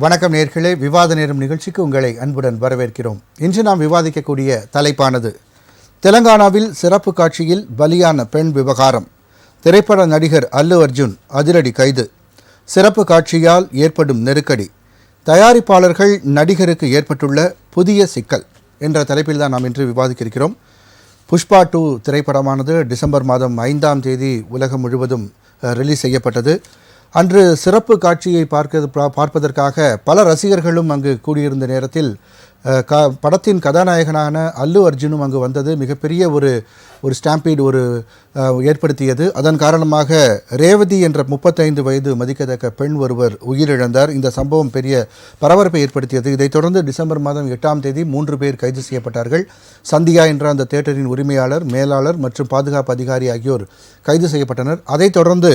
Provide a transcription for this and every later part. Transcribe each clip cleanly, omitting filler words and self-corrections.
வணக்கம் நேயர்களே, விவாத நேரம் நிகழ்ச்சிக்கு உங்களை அன்புடன் வரவேற்கிறோம். இன்று நாம் விவாதிக்கக்கூடிய தலைப்பானது தெலங்கானாவில் சிறப்பு காட்சியில் பலியான பெண் விவகாரம். திரைப்பட நடிகர் அல்லு அர்ஜுன் அதிரடி கைது. சிறப்பு காட்சியால் ஏற்படும் நெருக்கடி. தயாரிப்பாளர்கள் நடிகருக்கு ஏற்பட்டுள்ள புதிய சிக்கல் என்ற தலைப்பில் தான் நாம் இன்று விவாதிக்க இருக்கிறோம். புஷ்பா 2 திரைப்படமானது டிசம்பர் மாதம் 5ஆம் தேதி உலகம் முழுவதும் ரிலீஸ் செய்யப்பட்டது. அன்று சிறப்பு காட்சியை பார்ப்பதற்காக பல ரசிகர்களும் அங்கு கூடியிருந்த நேரத்தில் படத்தின் கதாநாயகனான அல்லு அர்ஜுனும் அங்கு வந்தது மிகப்பெரிய ஒரு ஸ்டாம்பீடு ஏற்படுத்தியது. அதன் காரணமாக ரேவதி என்ற 35 வயது மதிக்கத்தக்க பெண் ஒருவர் உயிரிழந்தார். இந்த சம்பவம் பெரிய பரபரப்பை ஏற்படுத்தியது. இதைத் தொடர்ந்து டிசம்பர் மாதம் 8ஆம் தேதி 3 பேர் கைது செய்யப்பட்டார்கள். சந்தியா என்ற அந்த தியேட்டரின் உரிமையாளர், மேலாளர் மற்றும் பாதுகாப்பு அதிகாரி ஆகியோர் கைது செய்யப்பட்டனர். அதைத் தொடர்ந்து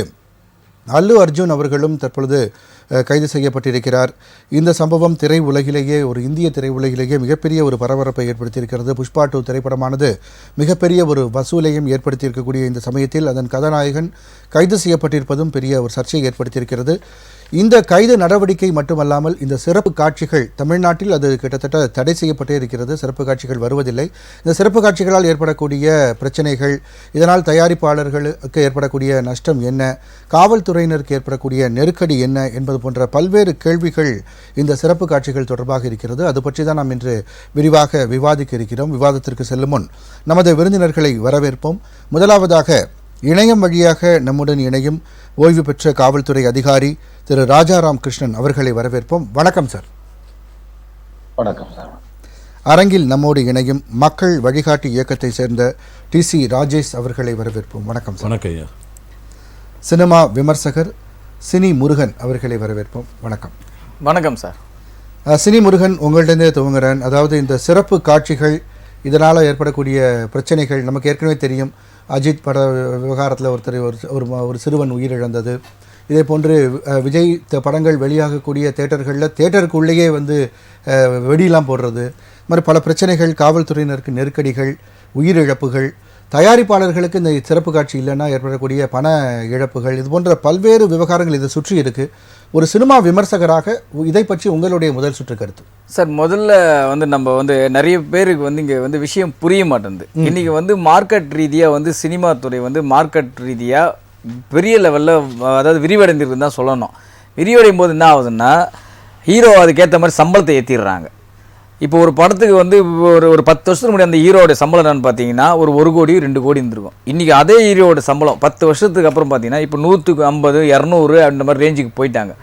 அல்லு அர்ஜுன் அவர்களும் தற்பொழுது கைது செய்யப்பட்டிருக்கிறார். இந்த சம்பவம் இந்திய திரையுலகிலேயே மிகப்பெரிய ஒரு பரபரப்பை ஏற்படுத்தியிருக்கிறது. புஷ்பா 2 திரைப்படமானது மிகப்பெரிய ஒரு வசூலையும் ஏற்படுத்தியிருக்கக்கூடிய இந்த சமயத்தில் அதன் கதாநாயகன் கைது செய்யப்பட்டிருப்பதும் பெரிய ஒரு சர்ச்சையை ஏற்படுத்தியிருக்கிறது. இந்த கைது நடவடிக்கை மட்டுமல்லாமல் இந்த சிறப்பு காட்சிகள் தமிழ்நாட்டில் அது கிட்டத்தட்ட தடை செய்யப்பட்டே இருக்கிறது. சிறப்பு காட்சிகள் வருவதில்லை. இந்த சிறப்பு காட்சிகளால் ஏற்படக்கூடிய பிரச்சனைகள், இதனால் தயாரிப்பாளர்களுக்கு ஏற்படக்கூடிய நஷ்டம் என்ன, காவல்துறையினருக்கு ஏற்படக்கூடிய நெருக்கடி என்ன என்பது போன்ற பல்வேறு கேள்விகள் இந்த சிறப்பு காட்சிகள் தொடர்பாக இருக்கிறது. அது பற்றி தான் நாம் இன்று விரிவாக விவாதிக்க இருக்கிறோம். விவாதத்திற்கு செல்லும் முன் நமது விருந்தினர்களை வரவேற்போம். முதலாவதாக இணையம் வழியாக நம்முடன் இணையும் ஓய்வு பெற்ற காவல்துறை அதிகாரி திரு ராஜாராம் கிருஷ்ணன் அவர்களை வரவேற்போம். வணக்கம் சார். வணக்கம் சார். அரங்கில் நம்மோடு இணையும் மக்கள் வழிகாட்டி இயக்கத்தை சேர்ந்த TC ராஜேஷ் அவர்களை வரவேற்போம். வணக்கம் சார். வணக்கம். சினிமா விமர்சகர் சினி முருகன் அவர்களை வரவேற்போம். வணக்கம். வணக்கம் சார். சினி முருகன், உங்கள்கிட்டே துவங்குறேன். அதாவது இந்த சிறப்பு காட்சிகள் இதனால் ஏற்படக்கூடிய பிரச்சனைகள் நமக்கு ஏற்கனவே தெரியும். அஜித் பட விவகாரத்தில் ஒரு சிறுவன் உயிரிழந்தது. இதே போன்று விஜய் படங்கள் வெளியாகக்கூடிய தேட்டருக்குள்ளேயே வெடியெல்லாம் போடுறது, இது மாதிரி பல பிரச்சனைகள், காவல்துறையினருக்கு நெருக்கடிகள், உயிரிழப்புகள், தயாரிப்பாளர்களுக்கு இந்த சிறப்பு காட்சி இல்லைன்னா ஏற்படக்கூடிய பண இழப்புகள், இது போன்ற பல்வேறு விவகாரங்கள் இதை சுற்றி இருக்குது. ஒரு சினிமா விமர்சகராக இதை பற்றி உங்களுடைய முதல் சுற்று கருத்து சார். முதல்ல நம்ம நிறைய பேருக்கு இங்கே விஷயம் புரிய மாட்டேங்குது. இன்றைக்கி மார்க்கெட் ரீதியாக சினிமா துறை மார்க்கெட் ரீதியாக பெரிய லெவலில் அதாவது விரிவடைந்திருக்குன்னு தான் சொல்லணும். விரிவடையும் போது என்ன ஆகுதுன்னா, ஹீரோ அதுக்கேற்ற மாதிரி சம்பளத்தை ஏற்றிடுறாங்க. இப்போ ஒரு படத்துக்கு ஒரு 10 வருஷத்துக்கு முன்னாடி அந்த ஹீரோட சம்பளம் என்னன்னு பார்த்தீங்கன்னா ஒரு 1 கோடி 2 கோடி இருந்திருக்கும். இன்றைக்கி அதே ஹீரோட சம்பளம் 10 வருஷத்துக்கு அப்புறம் பார்த்தீங்கன்னா இப்போ 150 200 அந்த மாதிரி ரேஞ்சுக்கு போயிட்டாங்க.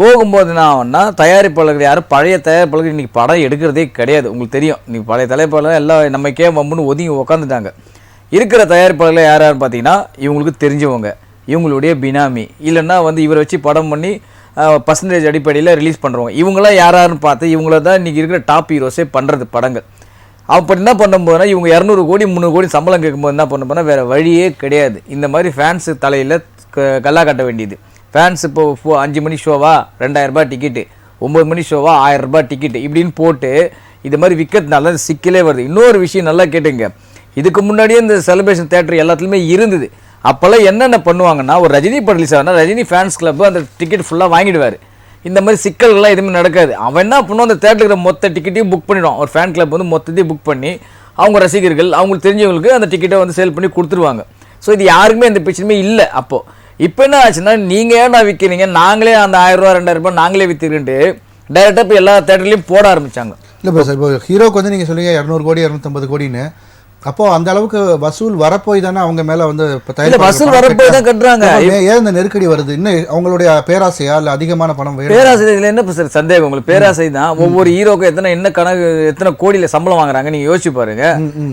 போகும்போது என்ன ஆகும்னா, தயாரிப்பாளர்கள் யாரும் பழைய தயாரிப்பாளர்கள் இன்றைக்கி படம் எடுக்கிறதே கிடையாது. உங்களுக்கு தெரியும், இன்றைக்கி பழைய தயாரிப்பாளர்கள் எல்லாம் நம்மக்கே வம்புன்னு ஒதுங்கி உக்காந்துட்டாங்க. இருக்கிற தயாரிப்பாளர்கள் யாராரு பார்த்தீங்கன்னா இவங்களுக்கு தெரிஞ்சவங்க, இவங்களுடைய பினாமி, இல்லைன்னா இவரை வச்சு படம் பண்ணி பர்சன்டேஜ் அடிப்படையில் ரிலீஸ் பண்ணுறவங்க, இவங்களாம் யாராருன்னு பார்த்து இவங்கள தான் இன்றைக்கி இருக்கிற டாப் ஹீரோஸே பண்ணுறது படங்கள். அப்போ என்ன பண்ணும்போதுனா, இவங்க 200 கோடி 300 கோடி சம்பளம் கேட்கும்போது என்ன பண்ண போனால் வேறு வழியே கிடையாது. இந்த மாதிரி ஃபேன்ஸு தலையில் கல்லா கட்ட வேண்டியது. ஃபேன்ஸ் இப்போ 5 மணி ஷோவா 2000 ரூபாய் டிக்கெட்டு, 9 மணி ஷோவா 1000 ரூபாய் டிக்கெட்டு இப்படின்னு போட்டு இது மாதிரி விற்கிறதுனால சிக்கலே வருது. இன்னொரு விஷயம் நல்லா கேட்டுங்க, இதுக்கு முன்னாடியே இந்த செலிப்ரேஷன் தேட்டர் எல்லாத்துலேயுமே இருந்தது. அப்போல்லாம் என்னென்ன பண்ணுவாங்கன்னா, ஒரு ரஜினி படம் ரிலீஸ் ஆகுனா ரஜினி ஃபேன்ஸ் கிளப்பு அந்த டிக்கெட் ஃபுல்லாக வாங்கிடுவார். இந்த மாதிரி சிக்கல்கள்லாம் எதுவுமே நடக்காது. அவன் என்ன பண்ணுவோம், அந்த தேட்டருக்கு மொத்த டிக்கெட்டையும் புக் பண்ணிவிடுவான். ஒரு ஃபேன் கிளப் மொத்தத்தையும் புக் பண்ணி அவங்க ரசிகர்கள், அவங்களுக்கு தெரிஞ்சவங்களுக்கு அந்த டிக்கெட்டை சேல் பண்ணி கொடுத்துருவாங்க. ஸோ இது யாருக்குமே எந்த பிரச்சனையுமே இல்லை. அப்போது இப்போ என்ன ஆச்சுன்னா, நீங்கள் ஏன்னா விற்கிறீங்க, நாங்களே அந்த 1000 ரூபா 2000 ரூபாய் நாங்களே விற்றுக்கிட்டு டைரெக்டாக இப்போ எல்லா தேட்டர்லையும் போட ஆரம்பித்தாங்க. இல்லை சார், இப்போ ஹீரோக்கு நீங்கள் சொல்லுங்க 200 கோடி 250 கோடின்னு, அப்போ அந்த அளவுக்கு வசூல் வரப்போய் தானே அவங்க மேலே வசூல் வரப்போய் தான் கட்டுறாங்க. ஏன் இந்த நெருக்கடி வருது? இன்னும் அவங்களுடைய பேராசையா இல்லை அதிகமான பணம் பேராசை? இதில் என்ன சார் சந்தேகம் உங்களுக்கு? பேராசை தான். ஒவ்வொரு ஹீரோக்கும் எத்தனை கோடியில் சம்பளம் வாங்குறாங்க நீங்கள் யோசிச்சு பாருங்க.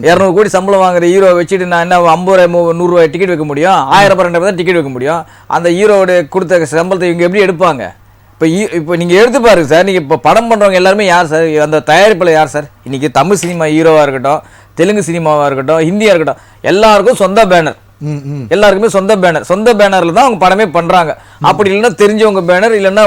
200 கோடி சம்பளம் வாங்குற ஹீரோ வச்சுட்டு நான் என்ன 50 100 ரூபாய் டிக்கெட் வைக்க முடியும்? 1000 ரூபாய் 2000 தான் டிக்கெட் வைக்க முடியும். அந்த ஹீரோட கொடுத்த சம்பளத்தை இவங்க எப்படி எடுப்பாங்க? இப்போ நீங்கள் எடுத்து பாருங்க சார். நீங்கள் இப்போ படம் பண்ணுறவங்க எல்லாருமே யார் சார்? அந்த தயாரிப்பில் யார் சார்? இன்றைக்கி தமிழ் சினிமா ஹீரோவாக இருக்கட்டும், தெலுங்கு சினிமாவாக இருக்கட்டும், ஹிந்தியாக இருக்கட்டும், எல்லாருக்கும் சொந்த பேனர். எல்லாருக்குமே சொந்த பேனரில் தான் அவங்க படமே பண்ணுறாங்க. அப்படி இல்லைன்னா தெரிஞ்சவங்க பேனர், இல்லைன்னா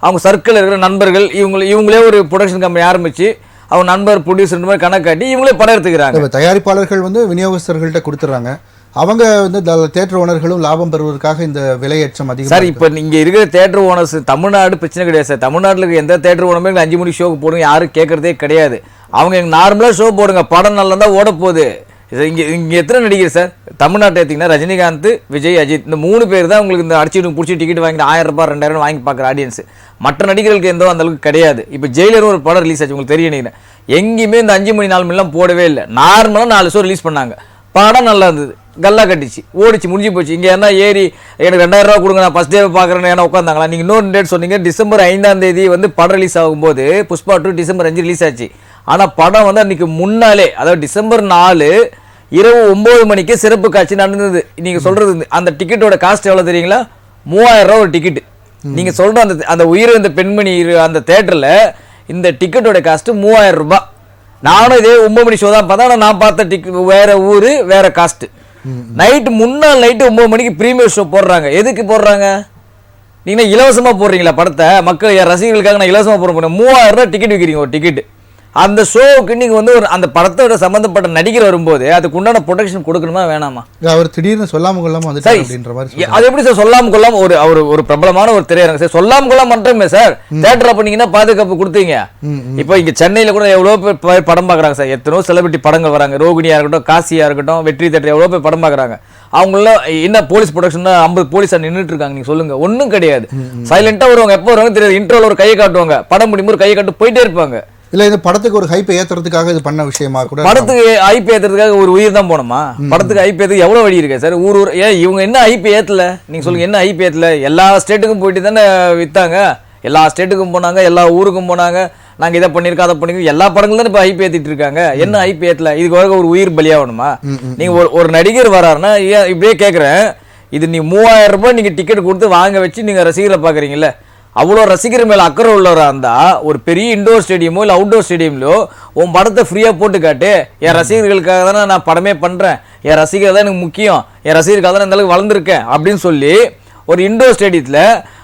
அவங்க சர்க்கிள் இருக்கிற நண்பர்கள், இவங்களே ஒரு ப்ரொடக்ஷன் கம்பெனி ஆரம்பித்து அவங்க நண்பர் ப்ரொடியூசர் மாதிரி கணக்காட்டி இவங்களே படம் எடுத்துக்கிறாங்க. தயாரிப்பாளர்கள் விநியோகஸ்தர்கள்ட்ட கொடுத்துட்றாங்க. அவங்க வந்து தியேட்டர் ஓனர்களும் லாபம் பெறுவதற்காக இந்த விலையேற்றம் அதிகம். சார் இப்போ இங்கே இருக்கிற தேட்டர் ஓனர்ஸ் தமிழ்நாடு பிரச்சனை கிடையாது சார். தமிழ்நாட்டில் இருக்க எந்த தேட்டர் ஓனருமே 5 மணிக்கு ஷோக்கு போடுங்க யாரும் கேட்கறதே கிடையாது. அவங்க நார்மலாக ஷோ போடுங்க, படம் நல்லா தான் ஓட போகுது. இங்கே எத்தனை நடிகர் சார் தமிழ்நாட்டை எடுத்திங்கன்னா ரஜினிகாந்த், விஜய், அஜித் இந்த 3 பேர் தான் உங்களுக்கு இந்த அடிச்சுட்டு பிடிச்சி டிக்கெட் வாங்கிட்டு 1000 ரூபாய் 2000 வாங்கி பார்க்குற ஆடியன்ஸ். மற்ற நடிகர்களுக்கு எந்த அந்த அளவுக்கு கிடையாது. இப்போ ஜெயிலர் ஒரு படம் ரிலீஸ் ஆச்சு, உங்களுக்கு தெரியும் நினைக்கிறேன். எங்கேயுமே இந்த 5 மணி 4 மணிலாம் போடவே இல்லை. நார்மலாக 4 ஷோ ரிலீஸ் பண்ணாங்க, படம் நல்லா இருந்தது, கல்லா கட்டிச்சு, ஓடிச்சு, முடிஞ்சு போச்சு. இங்கே என்ன ஏறி எனக்கு 2000 ரூபா கொடுங்க நான் ஃபஸ்ட் டே பார்க்குறேன்னு ஏன்னா உட்காந்தாங்களா? நீங்கள் இன்னொரு டேட் சொன்னீங்க, டிசம்பர் 5ஆம் தேதி வந்து படம் ரிலீஸ் ஆகும்போது புஷ்பா 2 டிசம்பர் 5 ரிலீஸ் ஆச்சு. ஆனால் படம் வந்து அன்றைக்கி முன்னாலே, அதாவது டிசம்பர் 4 இரவு 9 மணிக்கு சிறப்பு காட்சி நடந்தது. நீங்கள் சொல்கிறது அந்த டிக்கெட்டோட காஸ்ட் எவ்வளோ தெரியுங்களா? 3000 ரூபா ஒரு டிக்கெட்டு. நீங்கள் சொல்கிற அந்த உயிரிழந்த பெண்மணி அந்த தேட்டரில் இந்த டிக்கெட்டோட காஸ்ட்டு 3000 ரூபாய். நானும் இதே 9 மணி ஷோ தான் பார்த்தா, ஆனால் நான் பார்த்த டிக்கெட் வேறு ஊர் வேறு காஸ்ட்டு. நைட்டு முன்னாள் நைட்டு 9 மணிக்கு ப்ரீமியர் ஷோ போடுறாங்க. எதுக்கு போடுறாங்க? நீங்கள் இலவசமாக போடுறீங்களா படத்தை? மக்கள் ரசிகர்களுக்காக நான் இலவசமாக போடுறேன். 3000 ரூபா டிக்கெட் விற்கிறீங்க ஒரு டிக்கெட்டு. அந்த ஷோவுக்கு நீங்கள் வந்து ஒரு அந்த படத்தோட சம்மந்தப்பட்ட நடிகர் வரும்போது அதுக்கு உண்டான ப்ரொடெக்ஷன் கொடுக்கணுமா வேணாமா? அவர் திடீர்னு சொல்லாமல் கொள்ளாமல் வந்து அப்படின்ற மாதிரி அது எப்படி சார் சொல்லாமல் கொள்ளாமல் ஒரு பிரபலமான ஒரு திரையரங்க சார் சொல்லாமல் கொள்ளாம மட்டுமே சார் தேட்டரில் பண்ணீங்கன்னா பாதுகாப்பு கொடுத்தீங்க. இப்போ இங்கே சென்னையில் கூட எவ்வளோ பேர் படம் பார்க்குறாங்க சார். எத்தனோ செலிபிரிட்டி படங்கள் வராங்க. ரோகிணியாக இருக்கட்டும், காசியாக இருக்கட்டும், வெற்றி தேட்டர் எவ்வளோ பேர் படம் பார்க்குறாங்க. அவங்கள என்ன போலீஸ் ப்ரொடெக்ஷன் 50 போலீஸாக நின்றுட்டு இருக்காங்க. நீங்கள் சொல்லுங்க, ஒன்றும் கிடையாது. சைலண்டாக வருவாங்க, எப்போ வருவாங்க தெரியாது. இன்ட்ரோவில் ஒரு கையை காட்டுவாங்க, படம் முடியும்போது கையை காட்டு போயிட்டே இருப்பாங்க. இல்லை, இந்த படத்துக்கு ஒரு ஹைப் ஏற்றுறதுக்காக இது பண்ண விஷயமா கூட? படத்துக்கு ஹைப் ஏற்றுறதுக்காக ஒரு உயிர் தான் போனோமா? படத்துக்கு ஹைப் ஏற்றுக்கு எவ்வளோ வழி இருக்கு சார்? ஊர் ஏன் இவங்க என்ன ஹைப் ஏற்றல? நீங்கள் சொல்லுங்கள், என்ன ஹைப் ஏற்றல? எல்லா ஸ்டேட்டுக்கும் போயிட்டு தானே விற்றாங்க. எல்லா ஸ்டேட்டுக்கும் போனாங்க, எல்லா ஊருக்கும் போனாங்க. நாங்கள் இதை பண்ணியிருக்கோம், அதை பண்ணியிருக்கோம். எல்லா படங்களும் தானே இப்போ ஹைப் ஏற்றிட்டு இருக்காங்க. என்ன ஹைப் ஏற்றல? இதுக்காக ஒரு உயிர் பலியாகணுமா? நீங்கள் ஒரு நடிகர் வராருன்னா இப்படியே கேட்குறேன், இது நீ 3000 ரூபாய் நீங்கள் டிக்கெட் கொடுத்து வாங்க வச்சு நீங்கள் ரசிகரை பார்க்குறீங்களே, அவ்வளோ ரசிகர் மேலே அக்கறை உள்ளவராக இருந்தால் ஒரு பெரிய இண்டோர் ஸ்டேடியமோ இல்லை அவுட்டோர் ஸ்டேடியமிலோ உன் படத்தை ஃப்ரீயாக போட்டு காட்டு. என் ரசிகர்களுக்காக தானே நான் படமே பண்ணுறேன், என் ரசிகர் தான் எனக்கு முக்கியம், என் ரசிகருக்காக தான் இந்த அளவுக்கு வளர்ந்துருக்கேன் அப்படின்னு சொல்லி ஒரு இண்டோர் ஸ்டேடியத்தில்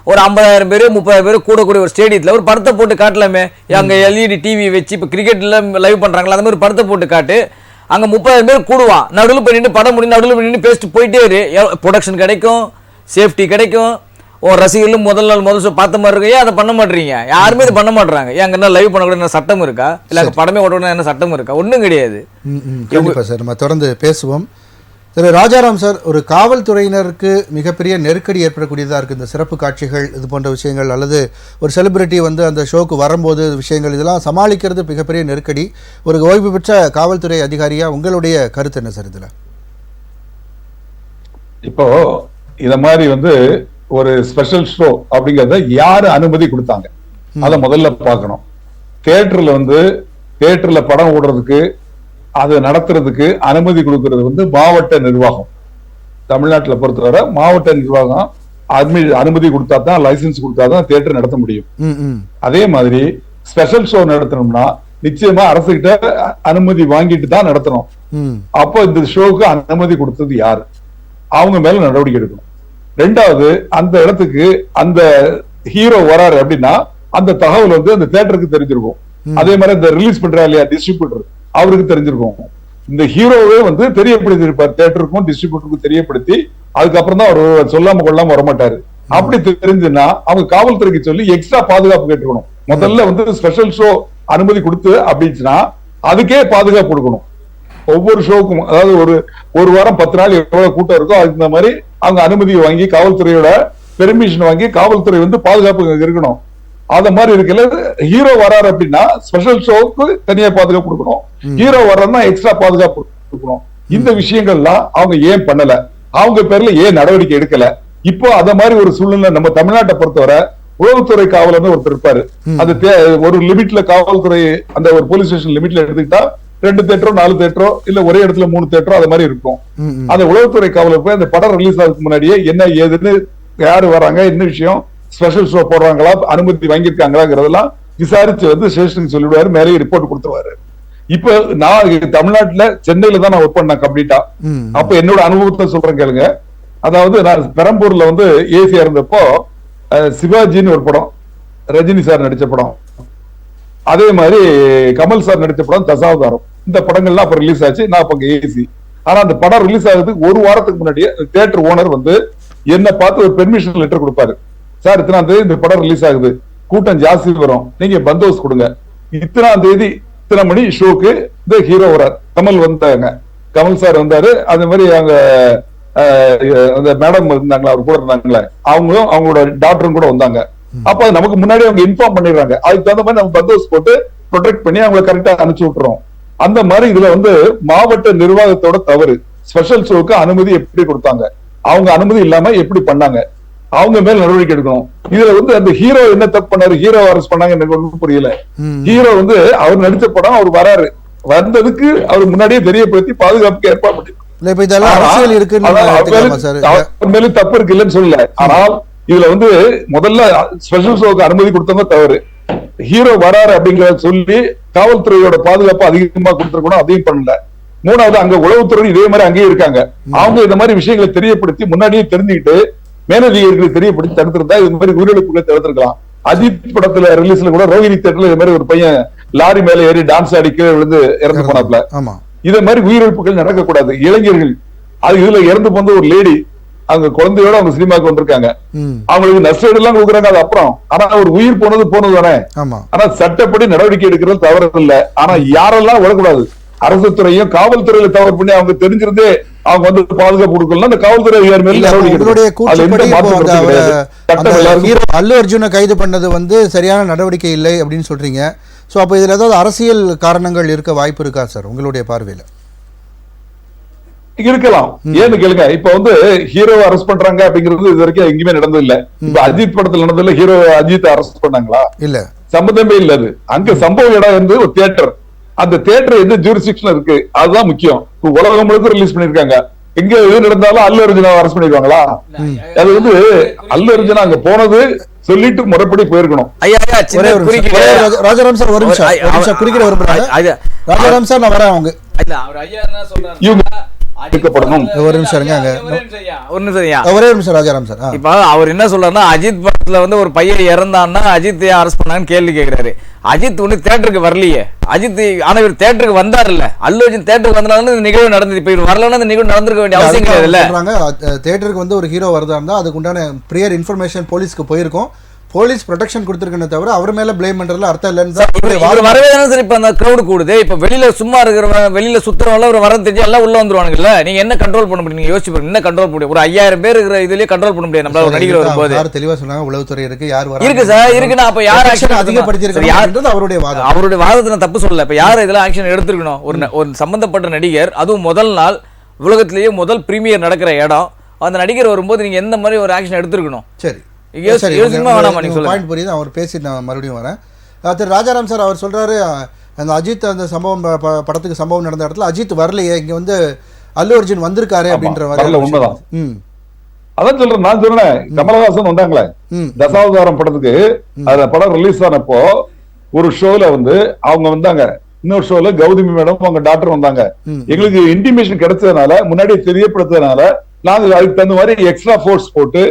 ஒரு 50,000 பேர் 30,000 பேர் கூடக்கூடிய ஒரு ஸ்டேடியத்தில் ஒரு படத்தை போட்டு காட்டலாமே. அங்கே எல்இடி டிவி வச்சு இப்போ கிரிக்கெட்டில் லைவ் பண்ணுறாங்களா, அந்த மாதிரி படத்தை போட்டு காட்டு. அங்கே 30,000 பேர் கூடுவான். நடுவில் பண்ணிட்டு படம் முடிந்து நடுவில் பண்ணிட்டு பேசிட்டு போயிட்டே இரு. ப்ரொடக்ஷன் கிடைக்கும், சேஃப்டி கிடைக்கும். ரசிகர்களும் முதல் ஷோ பார்த்த மாதிரி இருக்கு. ஏன் அதை பண்ண மாட்டீங்க? யாருமே இது பண்ண மாட்டாங்க. ஏன் அங்கே லைவ் பண்ணக்கூட என்ன சட்டம் இருக்கா? இல்லை அங்கே படமே ஓடணும் என்ன சட்டம் இருக்கா? ஒன்றும் கிடையாது. கண்டிப்பாக சார், நம்ம தொடர்ந்து பேசுவோம். திரு ராஜாராம் சார், ஒரு காவல்துறையினருக்கு மிகப்பெரிய நெருக்கடி ஏற்படக்கூடியதாக இருக்குது இந்த சிறப்பு காட்சிகள், இது போன்ற விஷயங்கள், அல்லது ஒரு செலிபிரிட்டி வந்து அந்த ஷோக்கு வரும்போது விஷயங்கள், இதெல்லாம் சமாளிக்கிறது மிகப்பெரிய நெருக்கடி. ஒரு ஓய்வு பெற்ற காவல்துறை அதிகாரியாக உங்களுடைய கருத்து என்ன சார் இதில்? இப்போ இத மாதிரி வந்து ஒரு ஸ்பெஷல் ஷோ அப்படிங்கறத யாரு அனுமதி கொடுத்தாங்க அத முதல்ல பார்க்கணும். தியேட்டர்ல படம் ஓடுறதுக்கு அது நடத்துறதுக்கு அனுமதி கொடுக்கறது வந்து மாவட்ட நிர்வாகம். தமிழ்நாட்டுல பொறுத்தவரை மாவட்ட நிர்வாகம் அனுமதி கொடுத்தா தான், லைசன்ஸ் கொடுத்தா தான் தியேட்டர் நடத்த முடியும். அதே மாதிரி ஸ்பெஷல் ஷோ நடத்தணும்னா நிச்சயமா அரசு கிட்ட அனுமதி வாங்கிட்டு தான் நடத்தணும். அப்போ இந்த ஷோக்கு அனுமதி கொடுத்தது யாரு? அவங்க மேல நடவடிக்கை எடுக்கணும். ரெண்டாவது, அந்த இடத்துக்கு அந்த ஹீரோ வராரு அப்படின்னா அந்த தகவல் வந்து அந்த தியேட்டருக்கு தெரிஞ்சிருக்கும். அதே மாதிரி இந்த ரிலீஸ் பண்றா இல்லையா டிஸ்ட்ரிபியூட்டர், அவருக்கு தெரிஞ்சிருக்கும். இந்த ஹீரோவே வந்து தெரியப்படுத்தி இருப்பார், தியேட்டருக்கும் டிஸ்ட்ரிபியூட்டருக்கும் தெரியப்படுத்தி, அதுக்கப்புறம் தான் அவர் சொல்லாம கொள்ளாம வரமாட்டாரு. அப்படி தெரிஞ்சுன்னா அவங்க காவல்துறைக்கு சொல்லி எக்ஸ்ட்ரா பாதுகாப்பு கேட்டுக்கணும். முதல்ல வந்து ஸ்பெஷல் ஷோ அனுமதி கொடுத்து அப்படின்னா அதுக்கே பாதுகாப்பு கொடுக்கணும். ஒவ்வொரு ஷோக்கும், அதாவது ஒரு வாரம் 10 நாள் எவ்வளவு கூட்டம் இருக்கோ அதுக்கு மாதிரி அவங்க அனுமதியை வாங்கி காவல்துறையோட பெர்மிஷன் வாங்கி காவல்துறை வந்து பாதுகாப்பு இருக்கணும். அத மாதிரி இருக்கல ஹீரோ வராரு அப்படின்னா ஸ்பெஷல் ஷோக்கு தனியா பாதுகாப்பு கொடுக்கணும், ஹீரோ வர்றதுனா எக்ஸ்ட்ரா பாதுகாப்பு கொடுக்கணும். இந்த விஷயங்கள்லாம் அவங்க ஏன் பண்ணல? அவங்க பேர்ல ஏன் நடவடிக்கை எடுக்கல? இப்போ அத மாதிரி ஒரு சூழ்நிலை நம்ம தமிழ்நாட்டை பொறுத்தவரை உளவுத்துறை காவலர்னு ஒருத்தர் இருப்பாரு. அது ஒரு லிமிட்ல காவல்துறை அந்த ஒரு போலீஸ் ஸ்டேஷன் லிமிட்ல எடுத்துக்கிட்டா 2 தியேட்டரோ 4 தியேட்டரோ இல்ல ஒரே இடத்துல 3 தியேட்டரோ அது மாதிரி இருக்கும். அந்த உளவுத்துறை காவலர் போய் அந்த படம் ரிலீஸ் ஆகிறதுக்கு முன்னாடியே என்ன ஏதுன்னு, யாரு வராங்க, என்ன விஷயம், ஸ்பெஷல் ஷோ போடுறாங்களா, அனுமதி வாங்கியிருக்காங்களாங்கிறதெல்லாம் விசாரிச்சு வந்து ஸ்டேஷனுக்கு சொல்லிடுவாரு, மேலே ரிப்போர்ட் கொடுத்துருவாரு. இப்ப நான் தமிழ்நாட்டுல சென்னையில தான் நான் ஒர்க் பண்ணேன் கம்ப்ளீட்டா. அப்ப என்னோட அனுபவத்தை சொல்றேன் கேளுங்க. அதாவது நான் பெரம்பூர்ல வந்து ஏசியா இருந்தப்போ சிவாஜின்னு ஒரு படம், ரஜினி சார் நடிச்ச படம், அதே மாதிரி கமல் சார் நடிச்ச படம் தசாவதாரம், இந்த படங்கள்லாம் அப்ப ரிலீஸ் ஆச்சு. நான் அப்ப ஏசி ஆனா அந்த படம் ரிலீஸ் ஆகுறதுக்கு ஒரு வாரத்துக்கு முன்னாடியே தியேட்டர் ஓனர் வந்து என்ன பார்த்து ஒரு பெர்மிஷன் லெட்டர் கொடுப்பாரு. சார் இத்தனாம் தேதி இந்த படம் ரிலீஸ் ஆகுது, கூட்டம் ஜாஸ்தி வரும், நீங்க பந்தோபஸ்து கொடுங்க. இத்தனாம் தேதி இத்தனை மணி ஷோக்கு இந்த ஹீரோ வரார், கமல் வந்தாங்க, கமல் சார் வந்தாரு. அதே மாதிரி அங்க அந்த மேடம் இருந்தாங்களா, அவர் கூட இருந்தாங்களே, அவங்களும் அவங்களோட டாக்டரும் கூட வந்தாங்க. அப்ப நமக்கு முன்னாடி அவங்க இன்ஃபார்ம் பண்ணிடுறாங்க. அதுக்கு தகுந்த மாதிரி நம்ம பந்தோபஸ்து போட்டு ப்ரொடெக்ட் பண்ணி அவங்களை கரெக்டா அனுப்பிச்சு விட்டுறோம். அந்த மாதிரி இதுல வந்து மாவட்ட நிர்வாகத்தோட தவறு. ஸ்பெஷல் ஷோக்கு அனுமதி எப்படி கொடுத்தாங்க, அவங்க அனுமதி இல்லாம எப்படி பண்ணாங்க, அவங்க மேல நடவடிக்கை எடுக்கணும். இதுல வந்து அந்த ஹீரோ என்ன தப்பு பண்ணாரு, ஹீரோ அரெஸ்ட் பண்ணாங்க எனக்கு ஒன்றும் புரியல. ஹீரோ வந்து அவர் நடிச்ச படம் அவர் வராரு, வந்ததுக்கு அவர் முன்னாடியே தெரியப்படுத்தி பாதுகாப்புக்கு ஏற்பாடு பண்ணி மேலும் தப்பு இருக்கு இல்லைன்னு சொல்லல. ஆனால் இதுல வந்து முதல்ல ஸ்பெஷல் ஷோக்கு அனுமதி கொடுத்தவங்க தவறு. ஹீரோ வராரு அப்படிங்கறத சொல்லி காவல்துறையோட பாதுகாப்பு அதிகமா கொடுத்துருக்கணும், அதையும் பண்ணல. மூணாவது அங்க உளவுத்துறை இதே மாதிரி அங்கேயே இருக்காங்க, அவங்க இந்த மாதிரி விஷயங்களை தெரியப்படுத்தி முன்னாடியே தெரிஞ்சுக்கிட்டு மேலதிகாரிகளை தெரியப்படுத்தி தடுத்திருந்தா இது மாதிரி உயிரிழப்புகளை தடுத்திருக்கலாம். அஜித் படத்துல ரிலீஸ்ல கூட ரோஹிணி தேட்டர்ல இது மாதிரி ஒரு பையன் லாரி மேல ஏறி டான்ஸ் ஆடி கீழே விழுந்து இறந்து போனாப்ல. இதே மாதிரி உயிரிழப்புகள் நடக்கக்கூடாது. இளைஞர்கள் அது இதுல இறந்து போன ஒரு லேடி, அவங்க குழந்தையோட அவங்க சினிமாக்கு வந்திருக்காங்க, அவங்களுக்கு நஷ்டம் எல்லாம் கொடுக்குறாங்க, அது அப்புறம். ஆனா ஒரு உயிர் போனது தானே. ஆனா சட்டப்படி நடவடிக்கை எடுக்கிறது தவறு இல்லை. ஆனா யாரெல்லாம் விடக்கூடாது, அரசு துறையும் காவல்துறையில தவறு பண்ணி அவங்க தெரிஞ்சிருந்தே அவங்க வந்து பாதுகாப்பு கொடுக்கலாம். அந்த காவல்துறை அதிகாரி மேல அல்லு அர்ஜுனை கைது பண்ணது வந்து சரியான நடவடிக்கை இல்லை அப்படின்னு சொல்றீங்க. சோ அப்ப இதுல ஏதாவது அரசியல் காரணங்கள் இருக்க வாய்ப்பு இருக்கா சார் உங்களுடைய பார்வையில? இருக்கலாம். ஏன்னு கேளுங்க, இப்ப வந்து ஹீரோவை அரெஸ்ட் பண்றாங்க அப்படிங்கிறது இது வரைக்கும் எங்கேயுமே நடந்தது இல்ல. இப்ப அஜித் படத்துல நடந்ததுல ஹீரோ அஜித் அரெஸ்ட் பண்ணாங்களா? இல்ல, சம்பந்தமே இல்ல. அது அங்க சம்பவ இடம் வந்து ஒரு தியேட்டர், அந்த தியேட்டர் எந்த ஜூரிஸ்டிக்ஷன் இருக்கு அதுதான் முக்கியம். உலகம் முழுக்க ரிலீஸ் பண்ணிருக்காங்க, எங்க எது நடந்தாலும் அல்லு அர்ஜுனா அரெஸ்ட் பண்ணிருக்காங்களா? அது வந்து அல்லு அர்ஜுனா அங்க போனது சொல்லிட்டு முறைப்படி போயிருக்கணும். ராஜாராம் சார் ஒரு நிமிஷம் குறுக்கிட விரும்புறாங்க. ராஜாராம் சார் நான் வரேன். அவங்க அவர் என்ன சொல்றாருன்னா, அஜித் படத்துல வந்து ஒரு பையன் இறந்தான்னா அஜித் அரெஸ்ட் பண்ணான்னு கேள்வி கேட்கிறாரு. அஜித் ஒண்ணு தியேட்டருக்கு வரலையே, அஜித் ஆனா இவர் தியேட்டருக்கு வந்தாரு இல்ல, அல்லு அர்ஜுன் தியேட்டருக்கு வந்தாலும் இந்த நிகழ்வு நடந்தது. இப்ப இவர் வரலன்னா இந்த நிகழ்வு நடந்திருக்க வேண்டிய அவசியம் கிடையாது இல்ல. தியேட்டருக்கு வந்து ஒரு ஹீரோ வருதா இருந்தா அதுக்கு உண்டான பிரியர் இன்ஃபர்மேஷன் போலீஸ்க்கு போயிருக்கும், போலீஸ் ப்ரொடெக்ஷன் கொடுத்திருக்கே தவிர அவர் மேல ப்ளேம் பண்றதுல அர்த்தம் இல்லன்னு வரவே தானே சார். இப்ப அந்த கிரௌட் கூடுது, இப்ப வெளியில சும்மா இருக்கிறவங்க வெளியில சுத்துறவங்க ஒரு வர தெரிஞ்சு எல்லாம் உள்ள வந்துருவானுங்கல்ல. நீங்க என்ன கண்ட்ரோல் பண்ண முடியும்? நீங்க யோசிச்சு பாருங்க, என்ன கண்ட்ரோல் பண்ண முடியும்? ஒரு 5000 பேர் இருக்கிற இதுலயே கண்ட்ரோல் பண்ண முடியாது நம்மளால. நடிகர் வரும்போது யார் தெளிவா சொன்னாங்க, உளவுத்துறை இருக்கு, யார் வர இருக்கு சார் இருக்குன்னா அப்ப யார் ஆக்ஷன் அதிகப்படுத்திருக்காங்க யாருன்றது அவருடைய வாதம். அவருடைய வாதத்தை நான் தப்பு சொல்லல. இப்ப யார் இதெல்லாம் ஆக்ஷன் எடுத்துக்கணும்? ஒரு சம்பந்தப்பட்ட நடிகர், அதுவும் முதல் நாள் உலகத்திலேயே முதல் பிரீமியர் நடக்கிற இடம், அந்த நடிகர் வரும்போது நீங்க எந்த மாதிரி ஒரு ஆக்ஷன் எடுத்துக்கணும்? சரி, பாயிண்ட் புரியுது. அவர் பேசி நான் மறுபடியும் வரேன். திரு ராஜாராம் சார் அவர் சொல்றாரு, அந்த அஜித் அந்த சம்பவம் படத்துக்கு சம்பவம் நடந்த இடத்துல அஜித் வரலையே, இங்க வந்து அல்லு அர்ஜுன் வந்திருக்காரு அப்படின்ற உண்மைதான். அதான் சொல்றேன், நான் சொல்றேன், கமலஹாசன் வந்தாங்களே தசாவதாரம் படத்துக்கு, அந்த படம் ரிலீஸ் ஆனப்போ ஒரு ஷோல வந்து அவங்க வந்தாங்க, இன்னொரு ஷோல கௌதமி மேடம் அவங்க டாக்டர் வந்தாங்க. எங்களுக்கு இன்டிமேஷன் கிடைச்சதுனால, முன்னாடியே தெரியப்படுத்ததுனால நாங்க அதுக்கு தகுந்த மாதிரி எக்ஸ்ட்ரா ஃபோர்ஸ் போட்டு